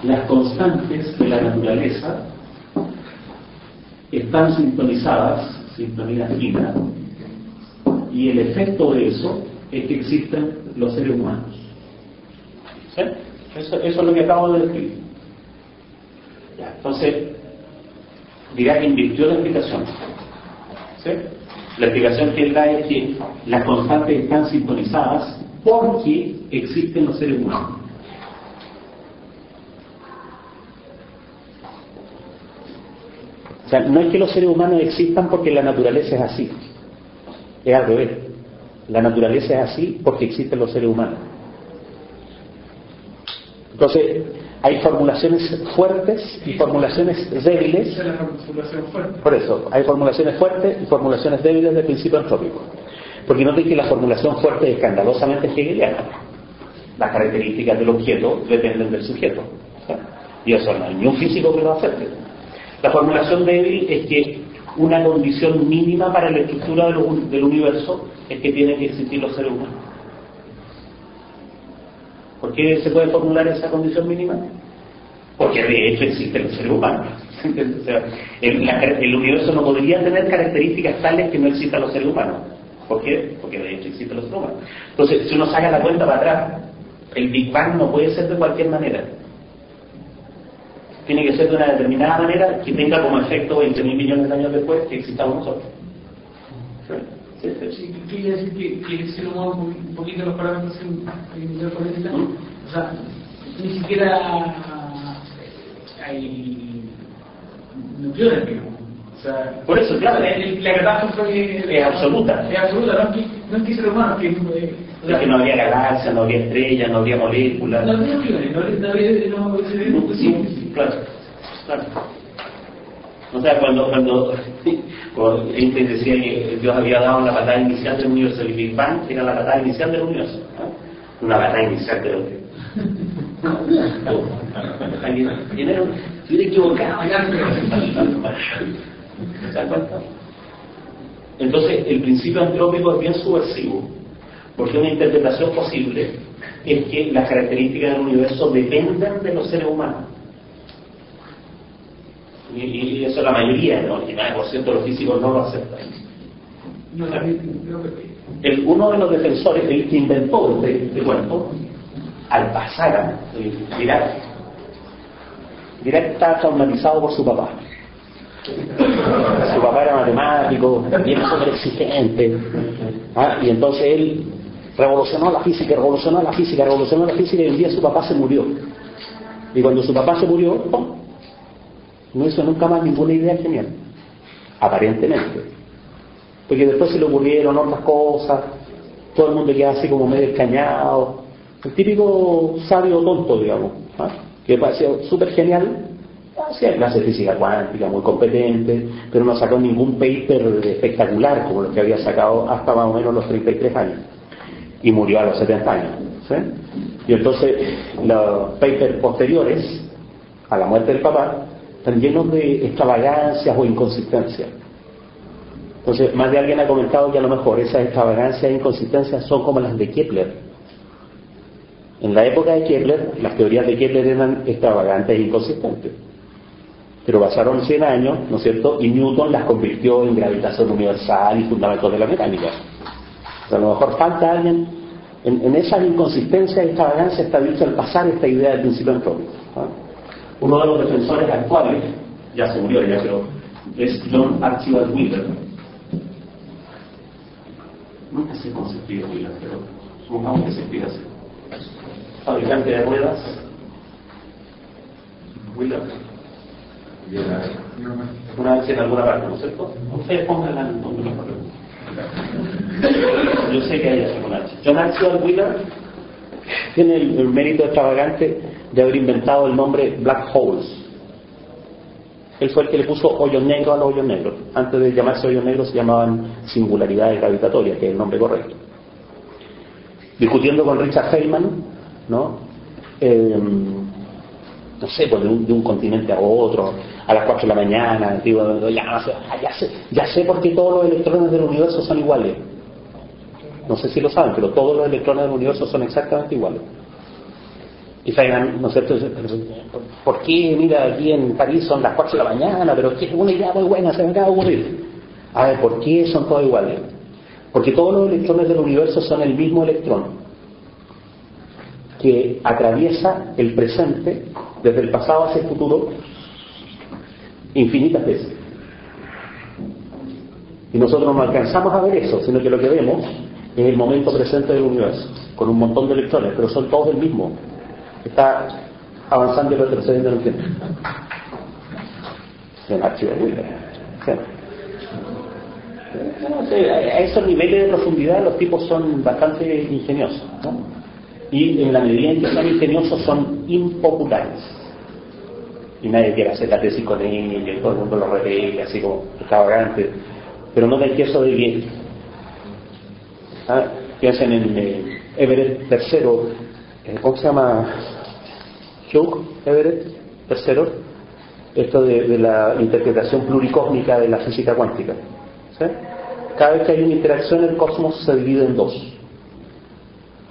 las constantes de la naturaleza están sintonizadas, sintonía fina, y el efecto de eso es que existen los seres humanos. ¿Sí? Eso es lo que acabo de describir. Ya, entonces, Dirac invirtió la explicación. ¿Sí? La explicación que él da es que las constantes están sintonizadas porque existen los seres humanos. O sea, no es que los seres humanos existan porque la naturaleza es así. Es al revés. La naturaleza es así porque existen los seres humanos. Entonces, hay formulaciones fuertes y formulaciones débiles. Esa es la formulación fuerte. Por eso, hay formulaciones fuertes y formulaciones débiles del principio antrópico. Porque noten que la formulación fuerte es escandalosamente hegeliana. Las características del objeto dependen del sujeto. ¿Sí? Y eso no hay ni un físico que lo acepte. La formulación débil es que una condición mínima para la estructura del universo es que tienen que existir los seres humanos. ¿Por qué se puede formular esa condición mínima? Porque de hecho existen los seres humanos. O sea, el universo no podría tener características tales que no existan los seres humanos. ¿Por qué? Porque de hecho existen los seres humanos. Entonces, si uno saca la cuenta para atrás, el Big Bang no puede ser de cualquier manera. Tiene que ser de una determinada manera que tenga como efecto 20.000 millones de años después que existamos nosotros. Sí, quiere decir que el ser humano un poquito los parámetros en o sea, ni siquiera hay nucleones, digamos. O sea, por eso, claro, la catástrofe es absoluta. Es absoluta, no es que ser humano, que que no habría galaxias, no habría estrellas, no habría moléculas. No habría nucleones, no habría sí, claro. O sea, cuando Einstein decía que Dios había dado la patada inicial del universo, el Big Bang era la patada inicial del universo, ¿no? Una patada inicial Dinero, si hubiera equivocado, ¿se dan cuenta? Entonces, el principio antrópico es bien subversivo, porque una interpretación posible es que las características del universo dependen de los seres humanos. Y eso la mayoría, el 99% de los físicos no lo aceptan. Uno de los defensores, el que inventó este cuento, al pasar, Dirac estaba traumatizado por su papá. Su papá era matemático, bien súper exigente, y entonces él revolucionó la física, y un día su papá se murió. Y cuando su papá se murió, ¡pum!, no hizo nunca más ninguna idea genial, aparentemente, porque después se le ocurrieron otras cosas, todo el mundo queda así como medio escañado, el típico sabio tonto, digamos, que parecía súper genial, hacía clases de física cuántica, muy competente, pero no sacó ningún paper espectacular como lo que había sacado hasta más o menos los 33 años, y murió a los 70 años, ¿sí? Y entonces los papers posteriores a la muerte del papá están llenos de extravagancias o inconsistencias. Entonces, más de alguien ha comentado que a lo mejor esas extravagancias e inconsistencias son como las de Kepler. En la época de Kepler, las teorías de Kepler eran extravagantes e inconsistentes. Pero pasaron 100 años, ¿no es cierto?, y Newton las convirtió en gravitación universal y fundamentos de la mecánica. O sea, a lo mejor falta alguien, en esas inconsistencias y extravagancias está dicho al pasar esta idea del principio antrópico. Uno de los defensores actuales, ya se murió ya creo, es John Archibald Wheeler. Nunca sé cómo se escribe Wheeler, pero supongamos que se escribe así. Fabricante de ruedas. Wheeler. Una vez en alguna parte, ¿no es cierto? Ustedes pónganla en donde lo pongan. Yo sé que hay así con H. John Archibald Wheeler tiene el mérito extravagante de haber inventado el nombre Black Holes. Él fue el que le puso hoyo negro a los hoyos negros. Antes de llamarse hoyos negros se llamaban singularidades gravitatorias, que es el nombre correcto. Discutiendo con Richard Feynman, ¿no? No sé, pues de un continente a otro, a las 4 de la mañana, digo, ya sé por qué todos los electrones del universo son iguales. No sé si lo saben, pero todos los electrones del universo son exactamente iguales. Y Feynman, ¿no es cierto? ¿Por qué? Mira, aquí en París son las 4 de la mañana, pero es una idea muy buena, se me acaba de ocurrir. A ver, ¿por qué son todos iguales? Porque todos los electrones del universo son el mismo electrón que atraviesa el presente desde el pasado hacia el futuro infinitas veces. Y nosotros no alcanzamos a ver eso, sino que lo que vemos es el momento presente del universo, con un montón de electrones, pero son todos el mismo. Está avanzando y retrocediendo en el tiempo. En Archibald Wheeler. A esos niveles de profundidad los tipos son bastante ingeniosos, ¿no? Y en la medida en que son ingeniosos son impopulares. Y nadie quiere hacer la tesis con ellos, y todo el mundo lo repele, así como extravagante. Pero no del queso de bien. Piensen en Everett III, ¿cómo se llama? Hugh Everett III, esto de la interpretación pluricósmica de la física cuántica. ¿Sí? Cada vez que hay una interacción, el cosmos se divide en dos.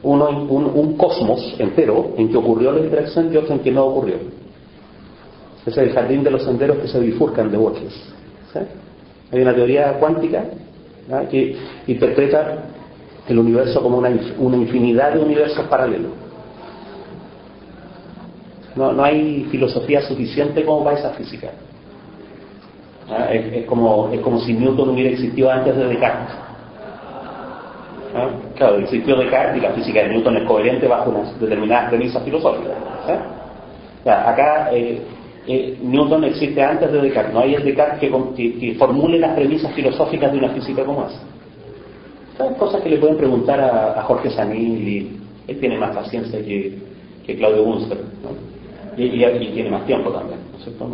Un cosmos entero en que ocurrió la interacción y otro en que no ocurrió. Ese es el jardín de los senderos que se bifurcan de Borges. ¿Sí? Hay una teoría cuántica, ¿no?, que interpreta el universo como una infinidad de universos paralelos. No hay filosofía suficiente como para esa física. Es como si Newton hubiera existido antes de Descartes. Claro, existió Descartes y la física de Newton es coherente bajo unas determinadas premisas filosóficas. Acá Newton existe antes de Descartes. No hay el Descartes que formule las premisas filosóficas de una física como esa. Son cosas que le pueden preguntar a Jorge Sanil, y él tiene más paciencia que Claudio Bunster, ¿no? Y tiene más tiempo también, ¿no es cierto?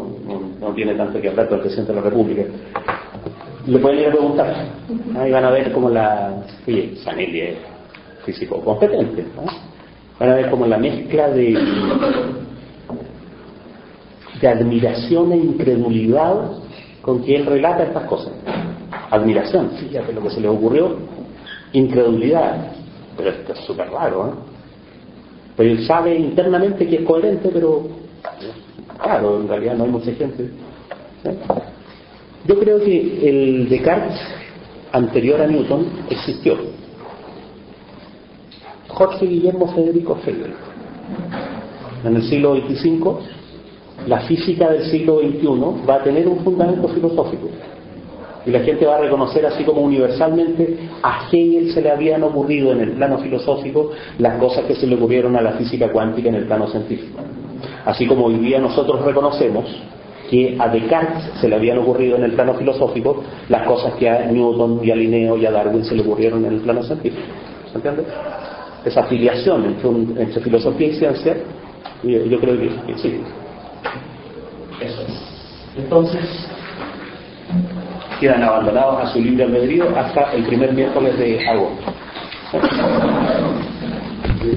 No tiene tanto que hablar con el presidente de la República. Le pueden ir a preguntar, ¿no? Y van a ver cómo oye, Sanelli es físico competente, ¿no? Van a ver como la mezcla de admiración e incredulidad con que él relata estas cosas. Admiración, fíjate lo que se le ocurrió, incredulidad, pero esto es súper raro, ¿eh? Pero él sabe internamente que es coherente, pero claro, en realidad no hay mucha gente, ¿sí? Yo creo que el Descartes anterior a Newton existió. Jorge Guillermo Federico Hegel. En el siglo XXV, la física del siglo XXI va a tener un fundamento filosófico. Y la gente va a reconocer así como universalmente a Hegel se le habían ocurrido en el plano filosófico las cosas que se le ocurrieron a la física cuántica en el plano científico. Así como hoy día nosotros reconocemos que a Descartes se le habían ocurrido en el plano filosófico las cosas que a Newton y a Linneo y a Darwin se le ocurrieron en el plano científico. ¿Se entiende? Esa afiliación entre filosofía y ciencia, yo creo que sí. Eso es. Entonces, quedan abandonados a su libre albedrío hasta el primer miércoles de agosto. ¿Sí?